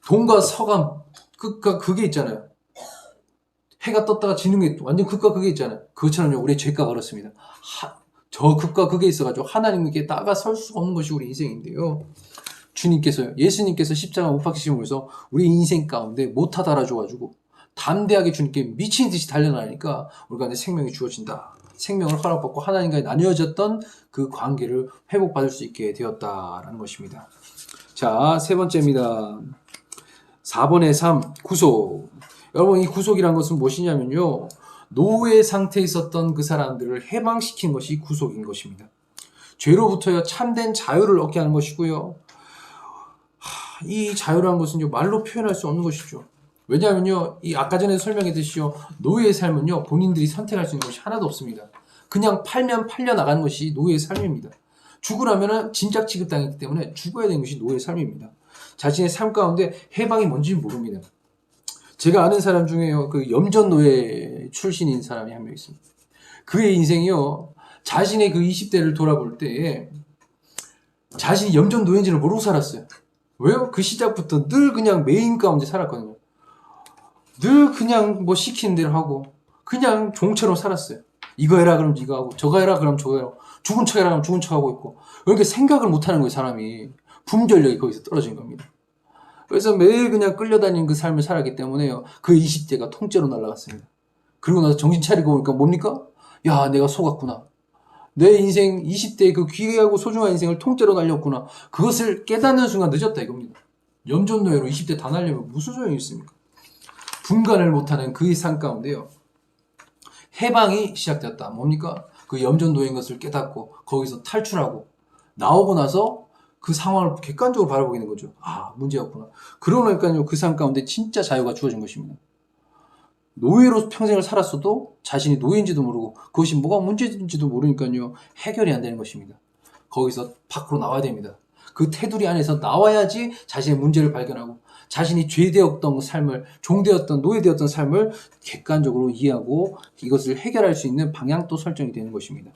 동과 서가 끝과 극에 있잖아요. 해가 떴다가 지는 게 완전 극과 극에 있잖아요. 그것처럼요, 우리의 죄가 그렇습니다. 저 극과 극에 있어가지고 하나님께 다가설 수가 없는 것이 우리 인생인데요. 예수님께서 십자가 못 박히심으로써 우리 인생 가운데 모타 달아줘가지고 담대하게 주님께 미친 듯이 달려나니까 우리 가운데 생명이 주어진다. 생명을 허락받고 하나님과의 나뉘어졌던 그 관계를 회복받을 수 있게 되었다라는 것입니다. 자, 세 번째입니다. 4번의 3, 구속. 여러분, 이 구속이란 것은 무엇이냐면요, 노예 상태에 있었던 그 사람들을 해방시킨 것이 구속인 것입니다. 죄로부터요, 참된 자유를 얻게 하는 것이고요, 이 자유라는 것은 말로 표현할 수 없는 것이죠. 왜냐하면요, 이 아까 전에 설명했듯이요, 노예의 삶은요, 본인들이 선택할 수 있는 것이 하나도 없습니다. 그냥 팔면 팔려 나가는 것이 노예의 삶입니다. 죽으라면은 진작 취급당했기 때문에 죽어야 되는 것이 노예의 삶입니다. 자신의 삶 가운데 해방이 뭔지 모릅니다. 제가 아는 사람 중에요, 그 염전 노예 출신인 사람이 한 명 있습니다. 그의 인생이요, 자신의 그 20대를 돌아볼 때 자신이 염전 노예인지를 모르고 살았어요. 왜요? 그 시작부터 늘 그냥 메인 가운데 살았거든요. 늘 그냥 뭐 시키는 대로 하고 그냥 종처럼 살았어요. 이거 해라 그럼 이거 하고, 저거 해라 그럼 저거 해라, 죽은 척 해라 그럼 죽은 척 하고 있고, 이렇게 생각을 못하는 거예요. 사람이 분별력이 거기서 떨어진 겁니다. 그래서 매일 그냥 끌려다니는 그 삶을 살았기 때문에요, 그 20대가 통째로 날아갔습니다. 그리고 나서 정신 차리고 보니까 뭡니까? 야, 내가 속았구나. 내 인생 20대의 그 귀하고 소중한 인생을 통째로 날렸구나. 그것을 깨닫는 순간 늦었다 이겁니다. 염전노예로 20대 다 날리면 무슨 소용이 있습니까? 분간을 못하는 그의 삶 가운데요, 해방이 시작되었다. 뭡니까? 그 염전노예인 것을 깨닫고 거기서 탈출하고 나오고 나서 그 상황을 객관적으로 바라보게 되는 거죠. 아, 문제였구나. 그러니까요, 그 삶 가운데 진짜 자유가 주어진 것입니다. 노예로 평생을 살았어도 자신이 노예인지도 모르고 그것이 뭐가 문제인지도 모르니까요, 해결이 안 되는 것입니다. 거기서 밖으로 나와야 됩니다. 그 테두리 안에서 나와야지 자신의 문제를 발견하고 자신이 죄되었던 삶을, 종되었던, 노예되었던 삶을 객관적으로 이해하고 이것을 해결할 수 있는 방향도 설정이 되는 것입니다.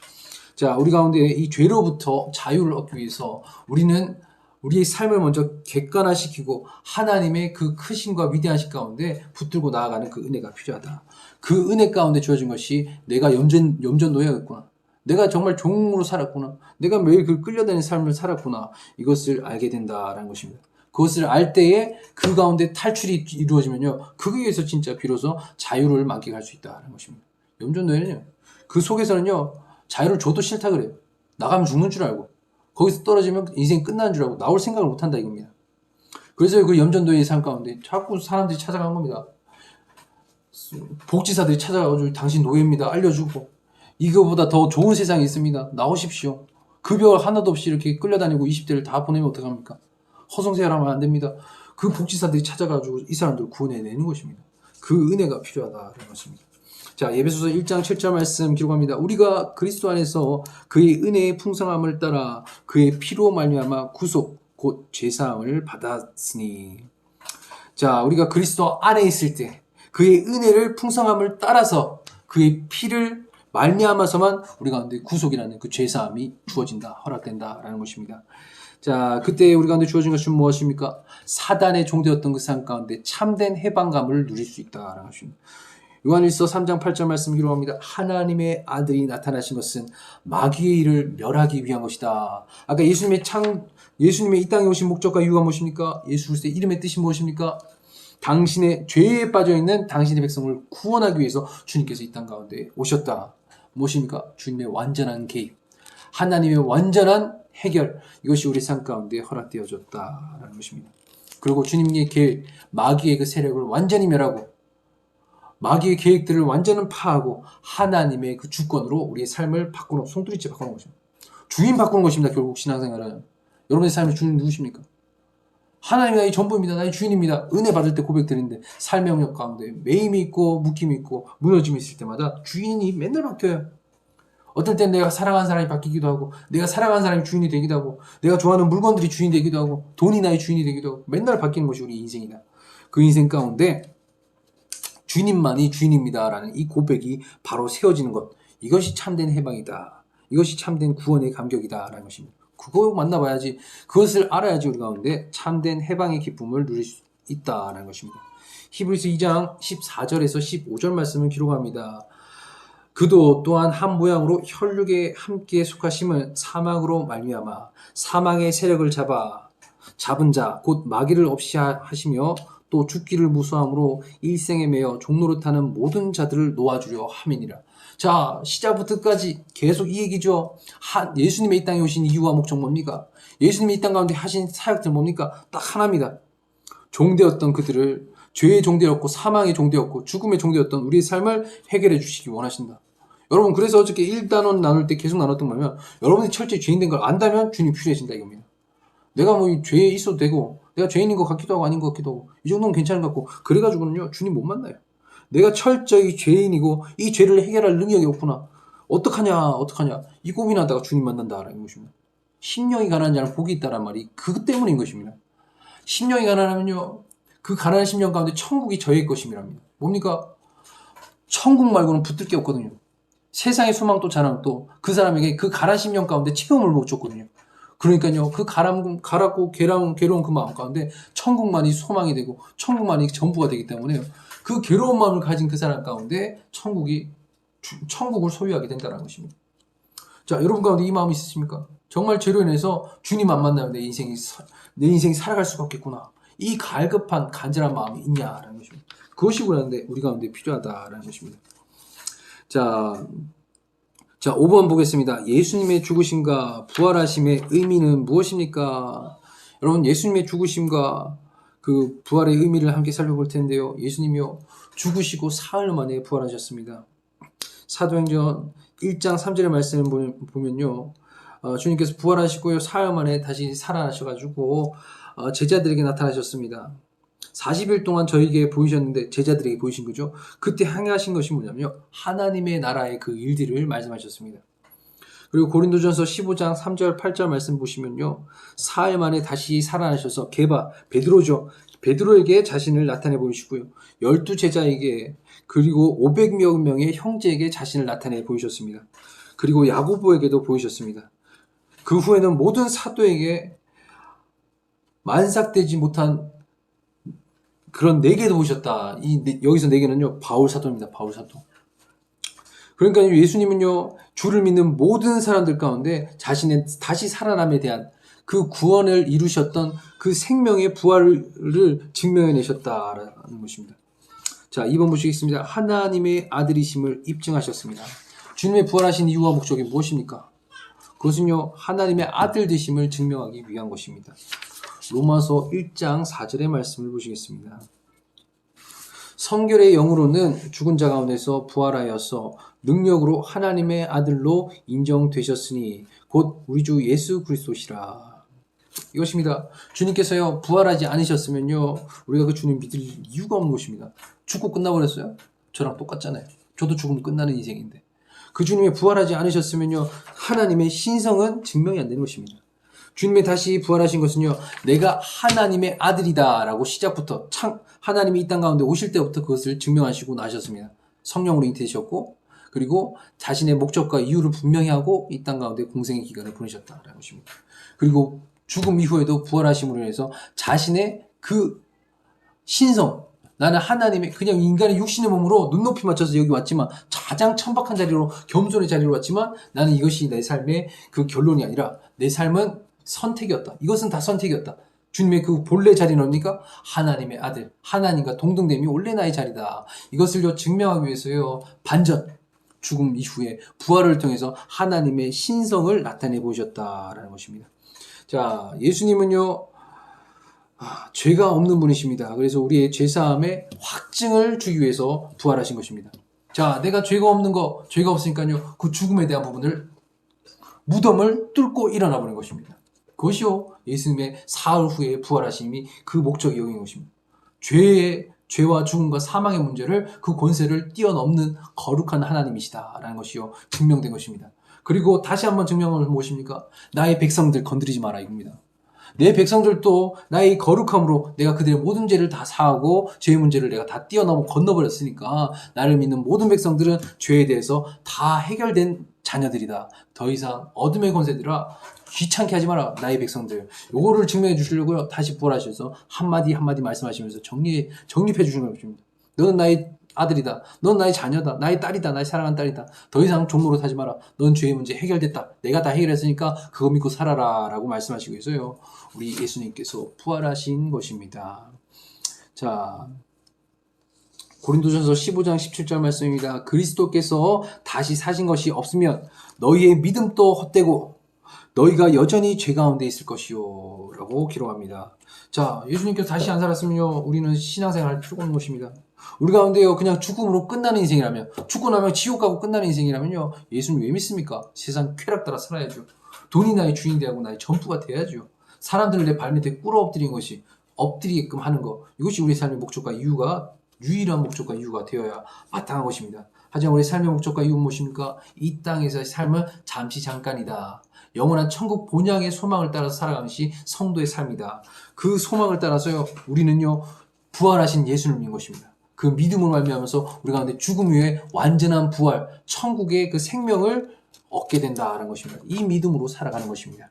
자, 우리 가운데 이 죄로부터 자유를 얻기 위해서 우리는 우리의 삶을 먼저 객관화시키고 하나님의 그 크심과 위대하신 가운데 붙들고 나아가는 그 은혜가 필요하다. 그 은혜 가운데 주어진 것이 내가 염전 노예였구나. 내가 정말 종으로 살았구나. 내가 매일 그 끌려다니는 삶을 살았구나. 이것을 알게 된다라는 것입니다. 그것을 알 때에 그 가운데 탈출이 이루어지면요. 거기에서 진짜 비로소 자유를 만끽할 수 있다는 것입니다. 염전노예는요. 그 속에서는요. 자유를 줘도 싫다 그래요. 나가면 죽는 줄 알고. 거기서 떨어지면 인생 끝나는 줄 알고 나올 생각을 못한다 이겁니다. 그래서 그 염전노예의 삶 가운데 자꾸 사람들이 찾아간 겁니다. 복지사들이 찾아가가지고 당신 노예입니다. 알려주고. 이거보다 더 좋은 세상이 있습니다. 나오십시오. 급여 하나도 없이 이렇게 끌려다니고 20대를 다 보내면 어떡합니까? 허송세월하면 안 됩니다. 그 복지사들이 찾아가지고 이 사람들을 구원해내는 것입니다. 그 은혜가 필요하다는 것입니다. 자, 예배소서 1장 7절 말씀 기록합니다. 우리가 그리스도 안에서 그의 은혜의 풍성함을 따라 그의 피로 말미암아 구속 곧 죄사함을 받았으니. 자, 우리가 그리스도 안에 있을 때 그의 은혜를 풍성함을 따라서 그의 피를 말미암아서만 우리 가운데 구속이라는 그 죄사함이 주어진다, 허락된다라는 것입니다. 자, 그때 우리 가운데 주어진 것은 무엇입니까? 사단의 종되었던 그 삶 가운데 참된 해방감을 누릴 수 있다라는 것입니다. 요한일서 3장 8절 말씀 기록합니다. 하나님의 아들이 나타나신 것은 마귀의 일을 멸하기 위한 것이다. 아까 예수님의 이 땅에 오신 목적과 이유가 무엇입니까? 예수 그리스도의 이름의 뜻이 무엇입니까? 당신의 죄에 빠져있는 당신의 백성을 구원하기 위해서 주님께서 이 땅 가운데 오셨다. 무엇입니까? 주님의 완전한 개입, 하나님의 완전한 해결, 이것이 우리 삶 가운데 허락되어졌다라는 것입니다. 그리고 주님의 계획, 마귀의 그 세력을 완전히 멸하고 마귀의 계획들을 완전히 파하고 하나님의 그 주권으로 우리의 삶을 바꾸는, 송두리째 바꾸는 것입니다. 주인 바꾸는 것입니다. 결국 신앙생활은. 여러분의 삶의 주인 누구십니까? 하나님이 나의 전부입니다. 나의 주인입니다. 은혜 받을 때 고백드리는데 삶의 영역 가운데 매임이 있고 묶임이 있고 무너짐이 있을 때마다 주인이 맨날 바뀌어요. 어떨 땐 내가 사랑하는 사람이 바뀌기도 하고 내가 사랑하는 사람이 주인이 되기도 하고 내가 좋아하는 물건들이 주인이 되기도 하고 돈이 나의 주인이 되기도 하고 맨날 바뀌는 것이 우리 인생이다. 그 인생 가운데 주님만이 주인입니다라는 이 고백이 바로 세워지는 것, 이것이 참된 해방이다. 이것이 참된 구원의 감격이다라는 것입니다. 그거 만나봐야지, 그것을 알아야지 우리 가운데 참된 해방의 기쁨을 누릴 수 있다라는 것입니다. 히브리서 2장 14절에서 15절 말씀을 기록합니다. 그도 또한 한 모양으로 혈육에 함께 속하심은 사망으로 말미암아 사망의 세력을 잡은 자 곧 마귀를 없이 하시며 또 죽기를 무수함으로 일생에 매여 종노릇하는 모든 자들을 놓아주려 함이니라. 자, 시작부터 끝까지 계속 이 얘기죠. 예수님의 이 땅에 오신 이유와 목적 뭡니까? 예수님이 이 땅 가운데 하신 사역들 뭡니까? 딱 하나입니다. 종되었던 그들을, 죄의 종되었고 사망의 종되었고 죽음의 종되었던 우리의 삶을 해결해 주시기 원하신다. 여러분, 그래서 어저께 1단원 나눌 때 계속 나눴던 거면 여러분이 철저히 죄인된 걸 안다면 주님이 필요해진다 이겁니다. 내가 뭐 죄에 있어도 되고 내가 죄인인 것 같기도 하고 아닌 것 같기도 하고 이 정도는 괜찮은 것 같고 그래가지고는요 주님 못 만나요. 내가 철저히 죄인이고 이 죄를 해결할 능력이 없구나. 어떡하냐 이 고민하다가 주님 만난다라는 것입니다. 심령이 가난한 자는 복이 있다란 말이 그 때문인 것입니다. 심령이 가난하면요 그 가난한 심령 가운데 천국이 저의 것임이랍니다. 뭡니까? 천국 말고는 붙들 게 없거든요. 세상의 소망도 자랑도 그 사람에게 그 가난한 심령 가운데 체험을 못 줬거든요. 그러니까요, 그 가랍고 괴로운 그 마음 가운데 천국만이 소망이 되고 천국만이 전부가 되기 때문에 그 괴로운 마음을 가진 그 사람 가운데 천국을 소유하게 된다는 것입니다. 자, 여러분 가운데 이 마음이 있으십니까? 정말 죄로 인해서 주님 안 만나면 내 인생이 살아갈 수가 없겠구나. 이 갈급한 간절한 마음이 있냐라는 것입니다. 그것이 우리 가운데 필요하다라는 것입니다. 자, 5번 보겠습니다. 예수님의 죽으심과 부활하심의 의미는 무엇입니까? 여러분, 예수님의 죽으심과 그 부활의 의미를 함께 살펴볼 텐데요. 예수님이요, 죽으시고 사흘 만에 부활하셨습니다. 사도행전 1장 3절의 말씀을 보면요. 주님께서 부활하시고요, 사흘 만에 다시 살아나셔가지고 제자들에게 나타나셨습니다. 40일 동안 저에게 보이셨는데 제자들에게 보이신 거죠. 그때 행하신 것이 뭐냐면요. 하나님의 나라의 그 일들을 말씀하셨습니다. 그리고 고린도전서 15장 3절 8절 말씀 보시면요. 사흘 만에 다시 살아나셔서 베드로죠. 베드로에게 자신을 나타내 보이시고요. 12제자에게 그리고 500여 명의 형제에게 자신을 나타내 보이셨습니다. 그리고 야고보에게도 보이셨습니다. 그 후에는 모든 사도에게 만삭되지 못한 그런 4개도 보셨다. 여기서 4개는요, 바울 사도입니다. 바울 사도. 그러니까 예수님은요, 주를 믿는 모든 사람들 가운데 자신의 다시 살아남에 대한 그 구원을 이루셨던 그 생명의 부활을 증명해내셨다라는 것입니다. 자, 2번 보시겠습니다. 하나님의 아들이심을 입증하셨습니다. 주님의 부활하신 이유와 목적이 무엇입니까? 그것은요, 하나님의 아들 되심을 증명하기 위한 것입니다. 로마서 1장 4절의 말씀을 보시겠습니다. 성결의 영으로는 죽은 자 가운데서 부활하여서 능력으로 하나님의 아들로 인정되셨으니 곧 우리 주 예수 그리스도시라. 이것입니다. 주님께서요, 부활하지 않으셨으면요, 우리가 그 주님 믿을 이유가 없는 것입니다. 죽고 끝나버렸어요? 저랑 똑같잖아요. 저도 죽으면 끝나는 인생인데. 그 주님이 부활하지 않으셨으면요, 하나님의 신성은 증명이 안 되는 것입니다. 주님이 다시 부활하신 것은요, 내가 하나님의 아들이다 라고 시작부터 하나님이 이 땅 가운데 오실 때부터 그것을 증명하시고 나셨습니다. 성령으로 잉태되셨고, 그리고 자신의 목적과 이유를 분명히 하고 이 땅 가운데 공생의 기간을 보내셨다라는 것입니다. 그리고 죽음 이후에도 부활하심으로 인해서 자신의 그 신성, 나는 하나님의 그냥 인간의 육신의 몸으로 눈높이 맞춰서 여기 왔지만 가장 천박한 자리로 겸손의 자리로 왔지만 나는 이것이 내 삶의 그 결론이 아니라 내 삶은 선택이었다. 이것은 다 선택이었다. 주님의 그 본래 자리는 뭡니까? 하나님의 아들, 하나님과 동등됨이 원래 나의 자리다. 이것을요 증명하기 위해서요 반전, 죽음 이후에 부활을 통해서 하나님의 신성을 나타내 보셨다라는 것입니다. 자, 예수님은요 죄가 없는 분이십니다. 그래서 우리의 죄사함의 확증을 주기 위해서 부활하신 것입니다. 자, 내가 죄가 없는 거, 죄가 없으니까요 그 죽음에 대한 부분을 무덤을 뚫고 일어나 버린 것입니다. 그것이요 예수님의 사흘 후에 부활하심이 그 목적이 여긴 것입니다. 죄와 죽음과 사망의 문제를 그 권세를 뛰어넘는 거룩한 하나님이시다라는 것이요 증명된 것입니다. 그리고 다시 한번 증명은 무엇입니까? 나의 백성들 건드리지 마라 이겁니다. 내 백성들도 나의 거룩함으로 내가 그들의 모든 죄를 다 사하고 죄의 문제를 내가 다 뛰어넘어 건너버렸으니까 나를 믿는 모든 백성들은 죄에 대해서 다 해결된 자녀들이다. 더 이상 어둠의 권세들아 귀찮게 하지 마라 나의 백성들. 요거를 증명해 주시려고요. 다시 부활하셔서 한마디 한마디 말씀하시면서 정립해 주시는 것입니다. 너는 나의 아들이다. 넌 나의 자녀다. 나의 딸이다. 나의 사랑하는 딸이다. 더 이상 종로로 타지 마라. 넌 죄의 문제 해결됐다. 내가 다 해결했으니까 그거 믿고 살아라 라고 말씀하시고 있어요. 우리 예수님께서 부활하신 것입니다. 자, 고린도전서 15장 17절 말씀입니다. 그리스도께서 다시 사신 것이 없으면 너희의 믿음도 헛되고 너희가 여전히 죄 가운데 있을 것이요 라고 기록합니다. 자, 예수님께서 다시 안 살았으면요 우리는 신앙생활 할 필요가 없는 것입니다. 우리 가운데요 그냥 죽음으로 끝나는 인생이라면, 죽고 나면 지옥 가고 끝나는 인생이라면요 예수님 왜 믿습니까? 세상 쾌락 따라 살아야죠. 돈이 나의 주인 되고 나의 전부가 돼야죠. 사람들을 내 발밑에 꿇어 엎드리는 것이, 엎드리게끔 하는 것, 이것이 우리 삶의 목적과 이유가, 유일한 목적과 이유가 되어야 마땅한 것입니다. 하지만 우리 삶의 목적과 이유는 무엇입니까? 이 땅에서의 삶은 잠시 잠깐이다. 영원한 천국 본향의 소망을 따라서 살아가는 것이 성도의 삶이다. 그 소망을 따라서요 우리는요 부활하신 예수를 믿는 것입니다. 그 믿음을 말미암아서 우리 가운데 죽음 이후에 완전한 부활, 천국의 그 생명을 얻게 된다는 것입니다. 이 믿음으로 살아가는 것입니다.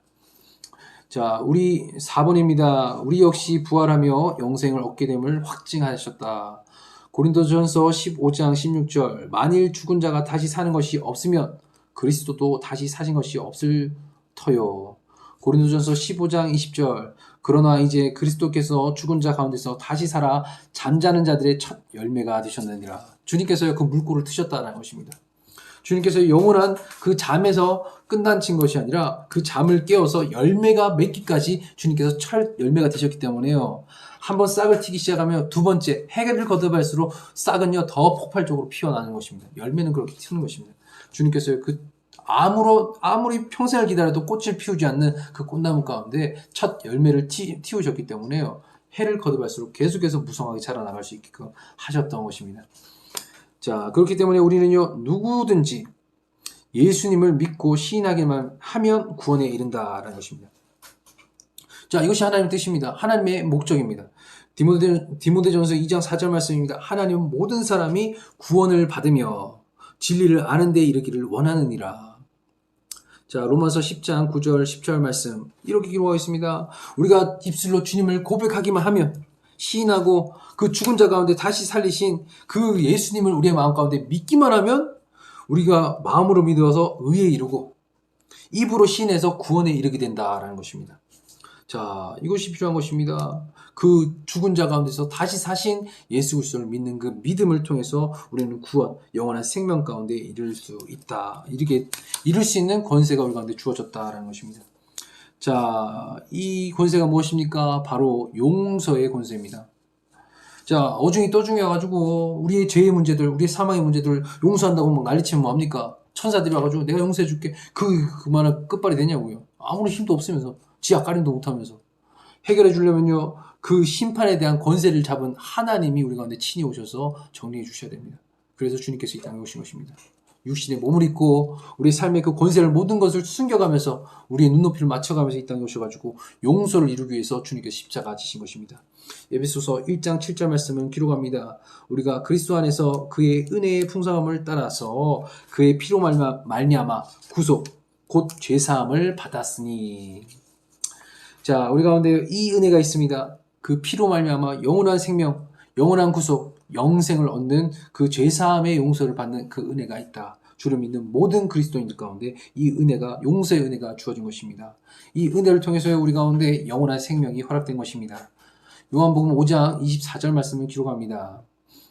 자, 우리 4번입니다. 우리 역시 부활하며 영생을 얻게 됨을 확증하셨다. 고린도전서 15장 16절 만일 죽은 자가 다시 사는 것이 없으면 그리스도도 다시 사신 것이 없을 터요. 고린도전서 15장 20절 그러나 이제 그리스도께서 죽은 자 가운데서 다시 살아 잠자는 자들의 첫 열매가 되셨느니라. 주님께서 그 물꼬를 트셨다는 것입니다. 주님께서 영원한 그 잠에서 끝난친 것이 아니라 그 잠을 깨워서 열매가 맺기까지 주님께서 첫 열매가 되셨기 때문에요. 한번 싹을 튀기 시작하면 두 번째 해를 거듭할수록 싹은요 더 폭발적으로 피어나는 것입니다. 열매는 그렇게 튀는 것입니다. 주님께서 아무리 평생을 기다려도 꽃을 피우지 않는 그 꽃나무 가운데 첫 열매를 틔우셨기 때문에요. 해를 거듭할수록 계속해서 무성하게 자라나갈 수 있게끔 하셨던 것입니다. 자, 그렇기 때문에 우리는요, 누구든지 예수님을 믿고 시인하기만 하면 구원에 이른다라는 것입니다. 자, 이것이 하나님의 뜻입니다. 하나님의 목적입니다. 디모데전서 2장 4절 말씀입니다. 하나님은 모든 사람이 구원을 받으며 진리를 아는 데 이르기를 원하느니라. 자, 로마서 10장 9절 10절 말씀 이렇게 기록하고 있습니다. 우리가 입술로 주님을 고백하기만 하면, 시인하고 그 죽은 자 가운데 다시 살리신 그 예수님을 우리의 마음 가운데 믿기만 하면 우리가 마음으로 믿어서 의에 이르고 입으로 시인해서 구원에 이르게 된다라는 것입니다. 자, 이것이 필요한 것입니다. 그 죽은 자 가운데서 다시 사신 예수 그리스도를 믿는 그 믿음을 통해서 우리는 구원, 영원한 생명 가운데 이룰 수 있다. 이룰 수 있는 권세가 우리 가운데 주어졌다라는 것입니다. 자, 이 권세가 무엇입니까? 바로 용서의 권세입니다. 자, 어중이 떠중이 와가지고 우리의 죄의 문제들, 우리의 사망의 문제들 용서한다고 막 난리치면 뭐합니까? 천사들이 와가지고 내가 용서해줄게. 그만한 끝발이 되냐고요. 아무런 힘도 없으면서, 지 앞가림도 못하면서. 해결해 주려면요, 그 심판에 대한 권세를 잡은 하나님이 우리 가운데 친히 오셔서 정리해 주셔야 됩니다. 그래서 주님께서 이 땅에 오신 것입니다. 육신의 몸을 입고 우리의 삶의 그 권세를 모든 것을 숨겨가면서 우리의 눈높이를 맞춰가면서 이 땅에 오셔가지고 용서를 이루기 위해서 주님께서 십자가 지신 것입니다. 에베소서 1장 7절 말씀은 기록합니다. 우리가 그리스도 안에서 그의 은혜의 풍성함을 따라서 그의 피로 말미암아 구속 곧 죄사함을 받았으니. 자, 우리 가운데 이 은혜가 있습니다. 그 피로 말미암아 영원한 생명, 영원한 구속, 영생을 얻는 그 죄사함의 용서를 받는 그 은혜가 있다. 주를 믿는 모든 그리스도인들 가운데 이 은혜가, 용서의 은혜가 주어진 것입니다. 이 은혜를 통해서 우리 가운데 영원한 생명이 허락된 것입니다. 요한복음 5장 24절 말씀을 기록합니다.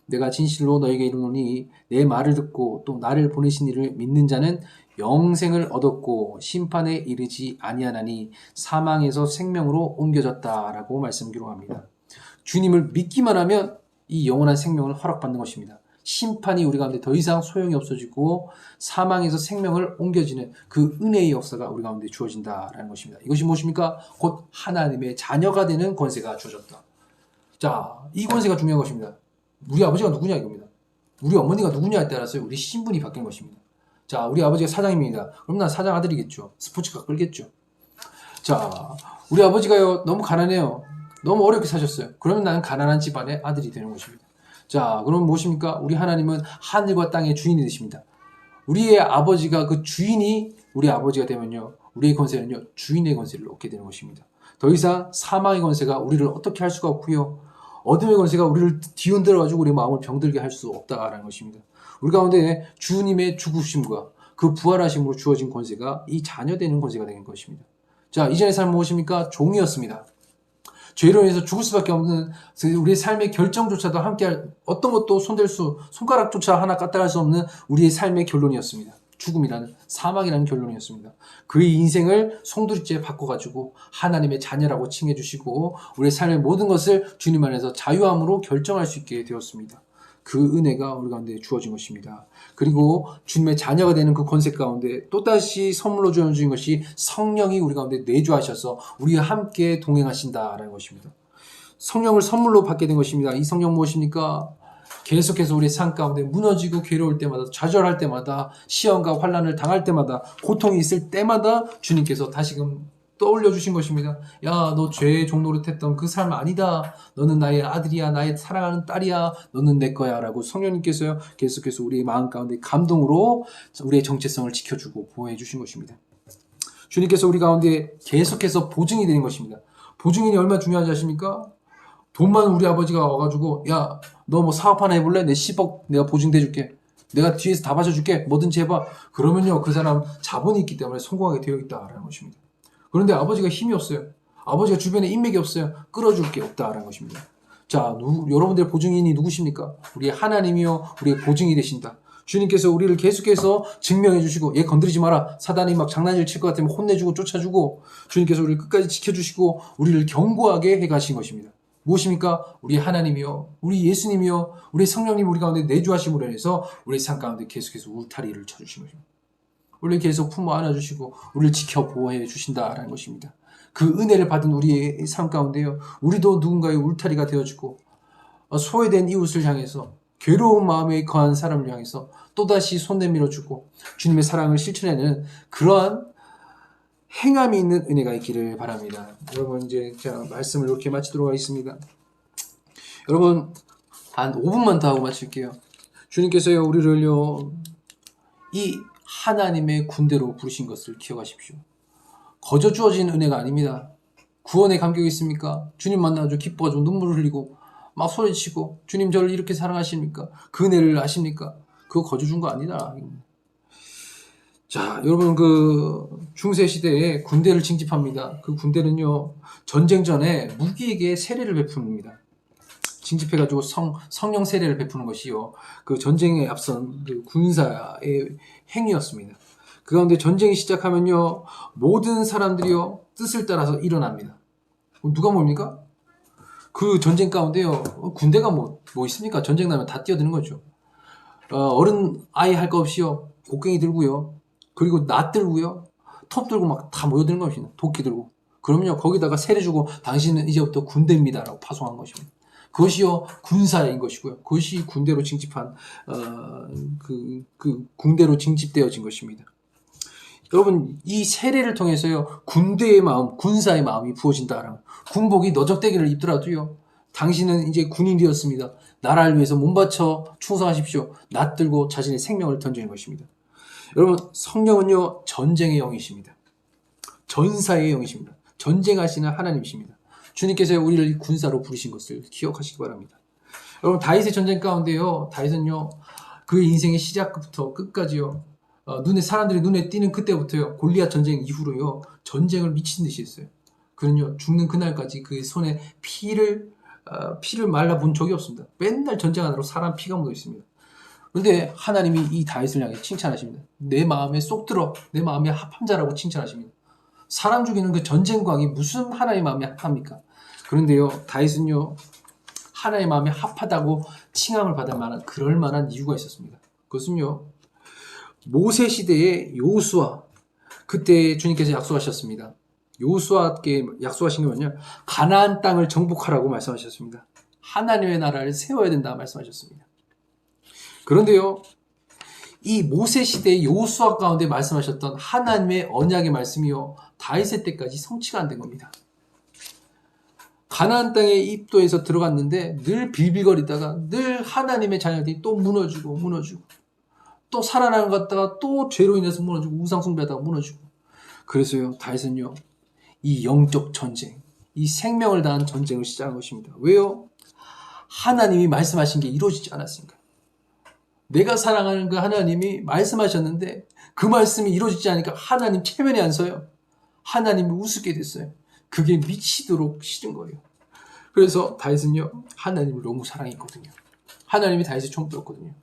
내가 진실로 너에게 이르노니 내 말을 듣고 또 나를 보내신 이를 믿는 자는 영생을 얻었고 심판에 이르지 아니하나니 사망에서 생명으로 옮겨졌다라고 말씀 기록합니다. 주님을 믿기만 하면 이 영원한 생명을 허락받는 것입니다. 심판이 우리 가운데 더 이상 소용이 없어지고 사망에서 생명을 옮겨지는 그 은혜의 역사가 우리 가운데 주어진다라는 것입니다. 이것이 무엇입니까? 곧 하나님의 자녀가 되는 권세가 주어졌다. 자, 이 권세가 중요한 것입니다. 우리 아버지가 누구냐 이겁니다. 우리 어머니가 누구냐에 따라서 우리 신분이 바뀌는 것입니다. 자, 우리 아버지가 사장입니다. 그럼 난 사장 아들이겠죠. 스포츠카 끌겠죠. 자, 우리 아버지가요 너무 가난해요. 너무 어렵게 사셨어요. 그러면 나는 가난한 집안의 아들이 되는 것입니다. 자, 그럼 무엇입니까? 우리 하나님은 하늘과 땅의 주인이 되십니다. 우리의 아버지가 그 주인이 우리 아버지가 되면요, 우리의 권세는요 주인의 권세를 얻게 되는 것입니다. 더 이상 사망의 권세가 우리를 어떻게 할 수가 없고요, 어둠의 권세가 우리를 뒤흔들어가지고 우리 마음을 병들게 할 수 없다라는 것입니다. 우리 가운데 주님의 죽으심과 그 부활하심으로 주어진 권세가 이 자녀되는 권세가 되는 것입니다. 자, 이전의 삶은 무엇입니까? 종이었습니다. 죄로 인해서 죽을 수밖에 없는 우리의 삶의 결정조차도 함께할 어떤 것도 손가락조차 하나 까딱할 수 없는 우리의 삶의 결론이었습니다. 죽음이라는, 사망이라는 결론이었습니다. 그의 인생을 송두리째 바꿔가지고 하나님의 자녀라고 칭해주시고 우리의 삶의 모든 것을 주님 안에서 자유함으로 결정할 수 있게 되었습니다. 그 은혜가 우리 가운데 주어진 것입니다. 그리고 주님의 자녀가 되는 그 권세 가운데 또다시 선물로 주어진 것이 성령이 우리 가운데 내주하셔서 우리와 함께 동행하신다라는 것입니다. 성령을 선물로 받게 된 것입니다. 이 성령 무엇입니까? 계속해서 우리의 삶 가운데 무너지고 괴로울 때마다, 좌절할 때마다, 시험과 환난을 당할 때마다, 고통이 있을 때마다 주님께서 다시금 떠올려 주신 것입니다. 야, 너 죄의 종노릇했던 그 삶 아니다. 너는 나의 아들이야, 나의 사랑하는 딸이야, 너는 내 거야 라고 성령님께서요 계속해서 우리의 마음 가운데 감동으로 우리의 정체성을 지켜주고 보호해 주신 것입니다. 주님께서 우리 가운데 계속해서 보증이 되는 것입니다. 보증인이 얼마나 중요한지 아십니까? 돈만 우리 아버지가 와가지고 야, 너 뭐 사업 하나 해볼래? 내 10억 내가 보증돼 줄게. 내가 뒤에서 다 받쳐줄게. 뭐든지 해봐. 그러면요, 그 사람 자본이 있기 때문에 성공하게 되어 있다라는 것입니다. 그런데 아버지가 힘이 없어요. 아버지가 주변에 인맥이 없어요. 끌어줄 게 없다라는 것입니다. 자, 여러분들의 보증인이 누구십니까? 우리의 하나님이요, 우리의 보증이 되신다. 주님께서 우리를 계속해서 증명해 주시고, 얘 건드리지 마라. 사단이 막 장난질 칠 것 같으면 혼내주고 쫓아주고, 주님께서 우리를 끝까지 지켜주시고 우리를 견고하게 해가신 것입니다. 무엇입니까? 우리 하나님이요, 우리 예수님이요, 우리 성령님 우리 가운데 내주하심으로 인해서 우리 삶 가운데 계속해서 울타리를 쳐주신 것입니다. 우리를 계속 품어 안아주시고 우리를 지켜 보호해 주신다라는 것입니다. 그 은혜를 받은 우리의 삶 가운데요, 우리도 누군가의 울타리가 되어주고 소외된 이웃을 향해서, 괴로운 마음에 거한 사람을 향해서 또다시 손 내밀어 주고 주님의 사랑을 실천하는 그러한 행함이 있는 은혜가 있기를 바랍니다. 여러분 이제 제가 말씀을 이렇게 마치도록 하겠습니다. 여러분 한 5분만 더 하고 마칠게요. 주님께서요 우리를요 이 하나님의 군대로 부르신 것을 기억하십시오. 거저 주어진 은혜가 아닙니다. 구원의 감격이 있습니까? 주님 만나가지고 기뻐가지고 눈물을 흘리고 막 소리치고 주님 저를 이렇게 사랑하십니까? 그 은혜를 아십니까? 그거 거저 준 거 아니다. 자, 여러분 그 중세 시대에 군대를 징집합니다. 그 군대는요 전쟁 전에 무기에게 세례를 베풉니다. 징집해가지고 성령 세례를 베푸는 것이요 그 전쟁에 앞선 그 군사의 행위였습니다. 그 가운데 전쟁이 시작하면요 모든 사람들이요 뜻을 따라서 일어납니다. 누가 뭡니까? 그 전쟁 가운데요 군대가 뭐 있습니까? 전쟁 나면 다 뛰어드는 거죠. 어른 아이 할 거 없이요 곡괭이 들고요 그리고 낫 들고요 톱 들고 막 다 모여드는 것입니다. 도끼 들고. 그러면요 거기다가 세례 주고 당신은 이제부터 군대입니다 라고 파송한 것입니다. 그것이요 군사인 것이고요. 그것이 군대로 징집한 그 군대로 징집되어진 것입니다. 여러분 이 세례를 통해서요 군대의 마음, 군사의 마음이 부어진다라는 군복이 너적대기를 입더라도요 당신은 이제 군인이 되었습니다. 나라를 위해서 몸바쳐 충성하십시오. 낫들고 자신의 생명을 던지는 것입니다. 여러분 성령은요 전쟁의 영이십니다. 전사의 영이십니다. 전쟁하시는 하나님이십니다. 주님께서 우리를 군사로 부르신 것을 기억하시기 바랍니다. 여러분 다윗의 전쟁 가운데요 다윗은요 그의 인생의 시작부터 끝까지요 사람들이 눈에 띄는 그때부터요 골리앗 전쟁 이후로요 전쟁을 미친 듯이 했어요. 그는요 죽는 그날까지 그의 손에 피를 말라 본 적이 없습니다. 맨날 전쟁하느라 사람 피가 묻어 있습니다. 그런데 하나님이 이 다윗을 향해 칭찬하십니다. 내 마음에 쏙 들어 내 마음에 합한 자라고 칭찬하십니다. 사람 죽이는 그 전쟁광이 무슨 하나님의 마음에 합합니까? 그런데요 다윗은요 하나님의 마음에 합하다고 칭함을 받을 만한 그럴 만한 이유가 있었습니다. 그것은요 모세 시대의 여호수아 그때 주님께서 약속하셨습니다. 여호수아께 약속하신 게 뭐냐? 가나안 땅을 정복하라고 말씀하셨습니다. 하나님의 나라를 세워야 된다 말씀하셨습니다. 그런데요 이 모세 시대의 여호수아 가운데 말씀하셨던 하나님의 언약의 말씀이요 다윗의 때까지 성취가 안 된 겁니다. 가나안 땅의 입도에서 들어갔는데 늘 빌빌거리다가 늘 하나님의 자녀들이 또 무너지고 또 살아나는 것 같다가 또 죄로 인해서 무너지고 우상 숭배하다가 무너지고 그래서요 다윗은요 이 영적 전쟁 이 생명을 다한 전쟁을 시작한 것입니다. 왜요? 하나님이 말씀하신 게 이루어지지 않았으니까. 내가 사랑하는 그 하나님이 말씀하셨는데 그 말씀이 이루어지지 않으니까 하나님 체면이 안 서요. 하나님이 우습게 됐어요. 그게 미치도록 싫은 거예요. 그래서 다윗은요 하나님을 너무 사랑했거든요. 하나님이 다윗의 총도였거든요.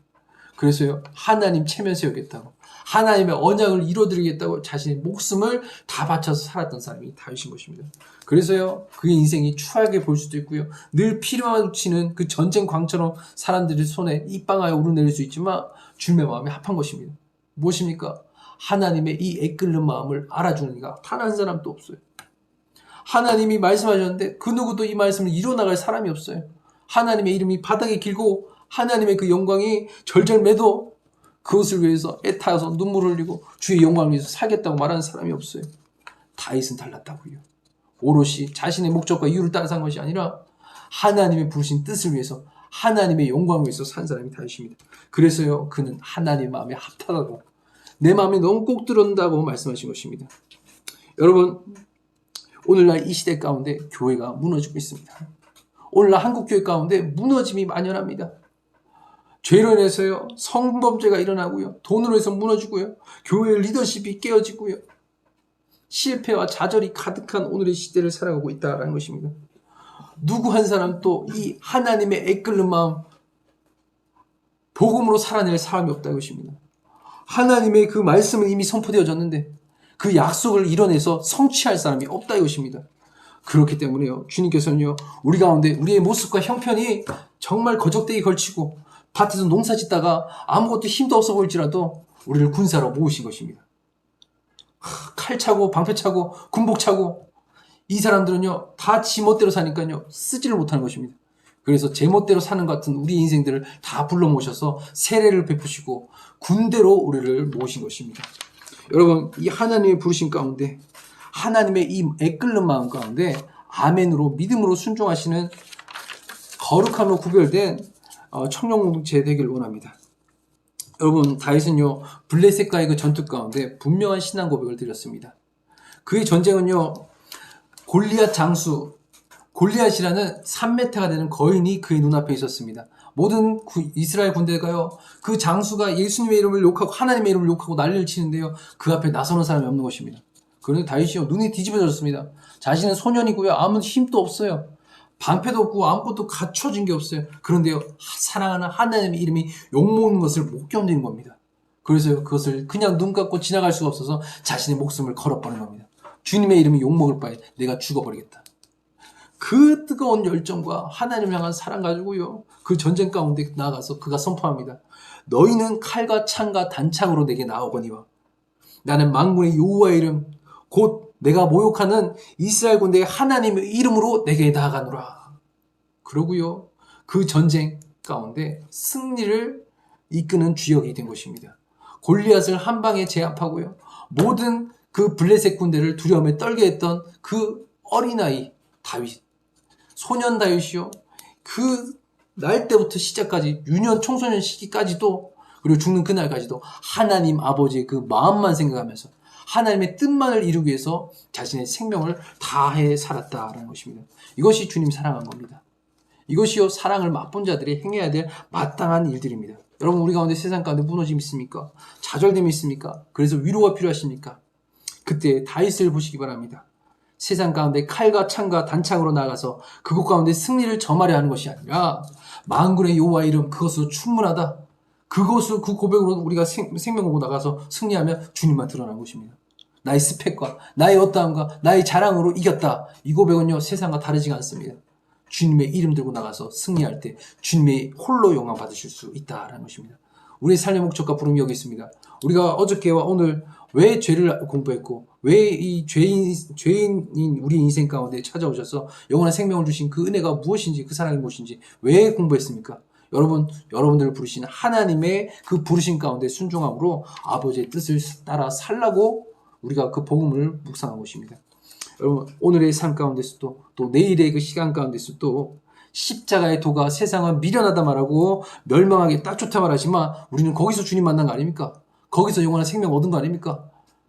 그래서요 하나님 체면 세우겠다고 하나님의 언약을 이루어드리겠다고 자신의 목숨을 다 바쳐서 살았던 사람이 다윗인 것입니다. 그래서요 그의 인생이 추하게 볼 수도 있고요 늘 피로만 치는 그 전쟁 광처럼 사람들의 손에 입방하여 오르내릴 수 있지만 주님의 마음에 합한 것입니다. 무엇입니까? 하나님의 이 애끓는 마음을 알아주는 이가 단 한 사람도 없어요. 하나님이 말씀하셨는데 그 누구도 이 말씀을 이뤄나갈 사람이 없어요. 하나님의 이름이 바닥에 길고 하나님의 그 영광이 절절매도 그것을 위해서 애타여서 눈물을 흘리고 주의 영광을 위해서 살겠다고 말하는 사람이 없어요. 다윗은 달랐다고요. 오롯이 자신의 목적과 이유를 따라 산 것이 아니라 하나님의 부르신 뜻을 위해서 하나님의 영광을 위해서 산 사람이 다윗입니다. 그래서요 그는 하나님의 마음에 합하다고 내 마음에 너무 꼭 들어온다고 말씀하신 것입니다. 여러분 오늘날 이 시대 가운데 교회가 무너지고 있습니다. 오늘날 한국교회 가운데 무너짐이 만연합니다. 죄로 인해서요 성범죄가 일어나고요 돈으로 해서 무너지고요 교회의 리더십이 깨어지고요 실패와 좌절이 가득한 오늘의 시대를 살아가고 있다는 것입니다. 누구 한 사람도 이 하나님의 애끓는 마음 복음으로 살아낼 사람이 없다는 것입니다. 하나님의 그 말씀은 이미 선포되어졌는데 그 약속을 이뤄내서 성취할 사람이 없다 이것입니다. 그렇기 때문에요 주님께서는요 우리 가운데 우리의 모습과 형편이 정말 거적대기 걸치고 밭에서 농사 짓다가 아무것도 힘도 없어 보일지라도 우리를 군사로 모으신 것입니다. 칼 차고 방패 차고 군복 차고 이 사람들은요 다 지멋대로 사니까요 쓰지를 못하는 것입니다. 그래서 제멋대로 사는 것 같은 우리 인생들을 다 불러 모셔서 세례를 베푸시고 군대로 우리를 모신 것입니다. 여러분, 이 하나님의 부르심 가운데, 하나님의 이 애끓는 마음 가운데 아멘으로 믿음으로 순종하시는 거룩함으로 구별된 청년 공동체 되기를 원합니다. 여러분, 다윗은요 블레셋과의 그 전투 가운데 분명한 신앙 고백을 드렸습니다. 그의 전쟁은요 골리앗 장수, 골리앗이라는 3m가 되는 거인이 그의 눈앞에 있었습니다. 모든 이스라엘 군대가요 그 장수가 예수님의 이름을 욕하고 하나님의 이름을 욕하고 난리를 치는데요 그 앞에 나서는 사람이 없는 것입니다. 그런데 다윗이요 눈이 뒤집어졌습니다. 자신은 소년이고요 아무 힘도 없어요. 방패도 없고 아무것도 갖춰진 게 없어요. 그런데요 사랑하는 하나님의 이름이 욕먹는 것을 못 견디는 겁니다. 그래서 그것을 그냥 눈 감고 지나갈 수가 없어서 자신의 목숨을 걸어버린 겁니다. 주님의 이름이 욕먹을 바에 내가 죽어버리겠다. 그 뜨거운 열정과 하나님을 향한 사랑 가지고요 그 전쟁 가운데 나아가서 그가 선포합니다. 너희는 칼과 창과 단창으로 내게 나오거니와 나는 만군의 여호와의 이름 곧 내가 모욕하는 이스라엘 군대의 하나님의 이름으로 내게 나아가노라. 그러고요 그 전쟁 가운데 승리를 이끄는 주역이 된 것입니다. 골리앗을 한 방에 제압하고요 모든 그 블레셋 군대를 두려움에 떨게 했던 그 어린아이 다윗, 소년 다윗이요 그 날 때부터 시작까지 유년 청소년 시기까지도 그리고 죽는 그날까지도 하나님 아버지의 그 마음만 생각하면서 하나님의 뜻만을 이루기 위해서 자신의 생명을 다해 살았다라는 것입니다. 이것이 주님 사랑한 겁니다. 이것이요 사랑을 맛본 자들이 행해야 될 마땅한 일들입니다. 여러분, 우리 가운데 세상 가운데 무너짐이 있습니까? 좌절됨이 있습니까? 그래서 위로가 필요하십니까? 그때 다윗을 보시기 바랍니다. 세상 가운데 칼과 창과 단창으로 나가서 그곳 가운데 승리를 점하려 하는 것이 아니라 만군의 여호와 이름 그것으로 충분하다. 그것을 그 고백으로 우리가 생명을 보고 나가서 승리하면 주님만 드러난 것입니다. 나의 스펙과 나의 어떠함과 나의 자랑으로 이겼다. 이 고백은요 세상과 다르지가 않습니다. 주님의 이름 들고 나가서 승리할 때 주님의 홀로 영광 받으실 수 있다라는 것입니다. 우리의 삶의 목적과 부름이 여기 있습니다. 우리가 어저께와 오늘 왜 죄를 공부했고 왜 이 죄인인 우리 인생 가운데 찾아오셔서 영원한 생명을 주신 그 은혜가 무엇인지 그 사랑이 무엇인지 왜 공부했습니까? 여러분들을 부르신 하나님의 그 부르심 가운데 순종함으로 아버지의 뜻을 따라 살라고 우리가 그 복음을 묵상한 것입니다. 여러분, 오늘의 삶 가운데서도 또 내일의 그 시간 가운데서도 십자가의 도가 세상은 미련하다 말하고 멸망하기 딱 좋다 말하지만 우리는 거기서 주님 만난 거 아닙니까? 거기서 영원한 생명 얻은 거 아닙니까?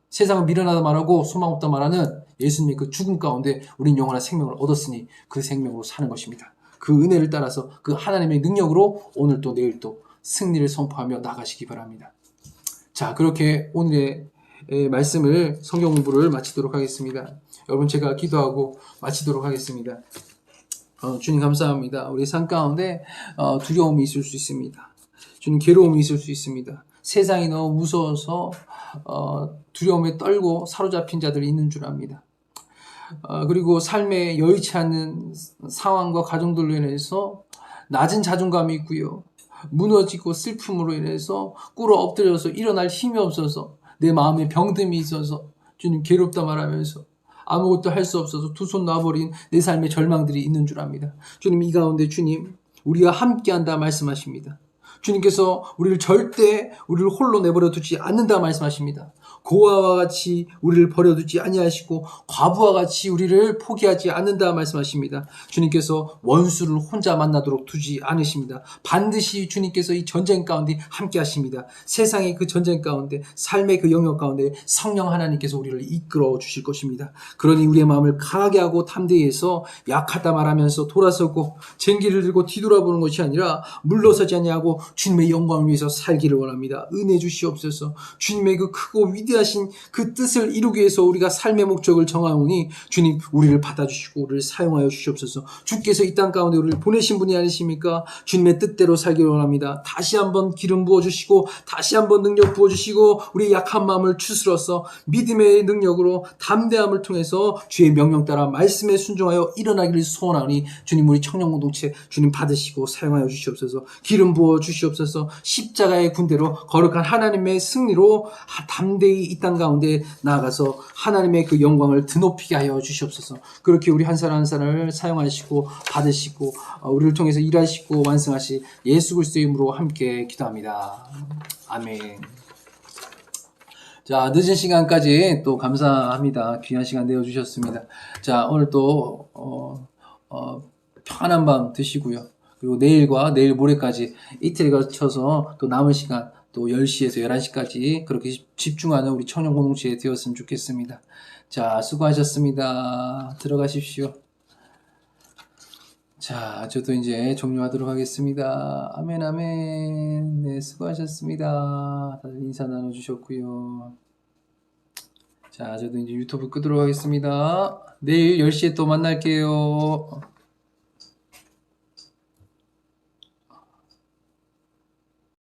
세상은 미련하다 말하고 소망 없다 말하는 예수님의 그 죽음 가운데 우리는 영원한 생명을 얻었으니 그 생명으로 사는 것입니다. 그 은혜를 따라서 그 하나님의 능력으로 오늘 또 내일 또 승리를 선포하며 나가시기 바랍니다. 자, 그렇게 오늘의 말씀을 성경 공부를 마치도록 하겠습니다. 여러분, 제가 기도하고 마치도록 하겠습니다. 주님 감사합니다. 우리 삶 가운데 두려움이 있을 수 있습니다. 주님, 괴로움이 있을 수 있습니다. 세상이 너무 무서워서 두려움에 떨고 사로잡힌 자들이 있는 줄 압니다. 그리고 삶에 여의치 않는 상황과 가정들로 인해서 낮은 자존감이 있고요. 무너지고 슬픔으로 인해서 꿇어 엎드려서 일어날 힘이 없어서 내 마음에 병듦이 있어서 주님 괴롭다 말하면서 아무것도 할 수 없어서 두 손 놔버린 내 삶의 절망들이 있는 줄 압니다. 주님, 이 가운데 주님 우리가 함께한다 말씀하십니다. 주님께서 우리를 절대 우리를 홀로 내버려 두지 않는다 말씀하십니다. 고아와 같이 우리를 버려두지 아니하시고 과부와 같이 우리를 포기하지 않는다 말씀하십니다. 주님께서 원수를 혼자 만나도록 두지 않으십니다. 반드시 주님께서 이 전쟁 가운데 함께 하십니다. 세상의 그 전쟁 가운데 삶의 그 영역 가운데 성령 하나님께서 우리를 이끌어 주실 것입니다. 그러니 우리의 마음을 강하게 하고 담대히 해서 약하다 말하면서 돌아서고 쟁기를 들고 뒤돌아보는 것이 아니라 물러서지 아니하고 주님의 영광을 위해서 살기를 원합니다. 은혜 주시옵소서. 주님의 그 크고 위대하신 그 뜻을 이루기 위해서 우리가 삶의 목적을 정하오니 주님 우리를 받아주시고 우리를 사용하여 주시옵소서. 주께서 이 땅 가운데 우리를 보내신 분이 아니십니까? 주님의 뜻대로 살기를 원합니다. 다시 한번 기름 부어주시고 다시 한번 능력 부어주시고 우리의 약한 마음을 추스러서 믿음의 능력으로 담대함을 통해서 주의 명령 따라 말씀에 순종하여 일어나기를 소원하오니 주님 우리 청년공동체 주님 받으시고 사용하여 주시옵소서. 기름 부어 주시옵소서. 십자가의 군대로 거룩한 하나님의 승리로 담대히 기꺼이 이 땅 가운데 나아가서 하나님의 그 영광을 드높이게 하여 주시옵소서. 그렇게 우리 한 사람 한 사람을 사용하시고 받으시고 우리를 통해서 일하시고 완성하시 예수 그리스도의 이름으로 함께 기도합니다. 아멘. 자, 늦은 시간까지 또 감사합니다. 귀한 시간 내어주셨습니다. 자, 오늘 또 편한 밤 드시고요. 그리고 내일과 내일 모레까지 이틀에 걸쳐서 또 남은 시간 또 10시에서 11시까지 그렇게 집중하는 우리 청년 공동체 되었으면 좋겠습니다. 자, 수고하셨습니다. 들어가십시오. 자, 저도 이제 종료하도록 하겠습니다. 아멘, 아멘. 네, 수고하셨습니다. 다들 인사 나눠주셨고요. 자, 저도 이제 유튜브 끄도록 하겠습니다. 내일 10시에 또 만날게요.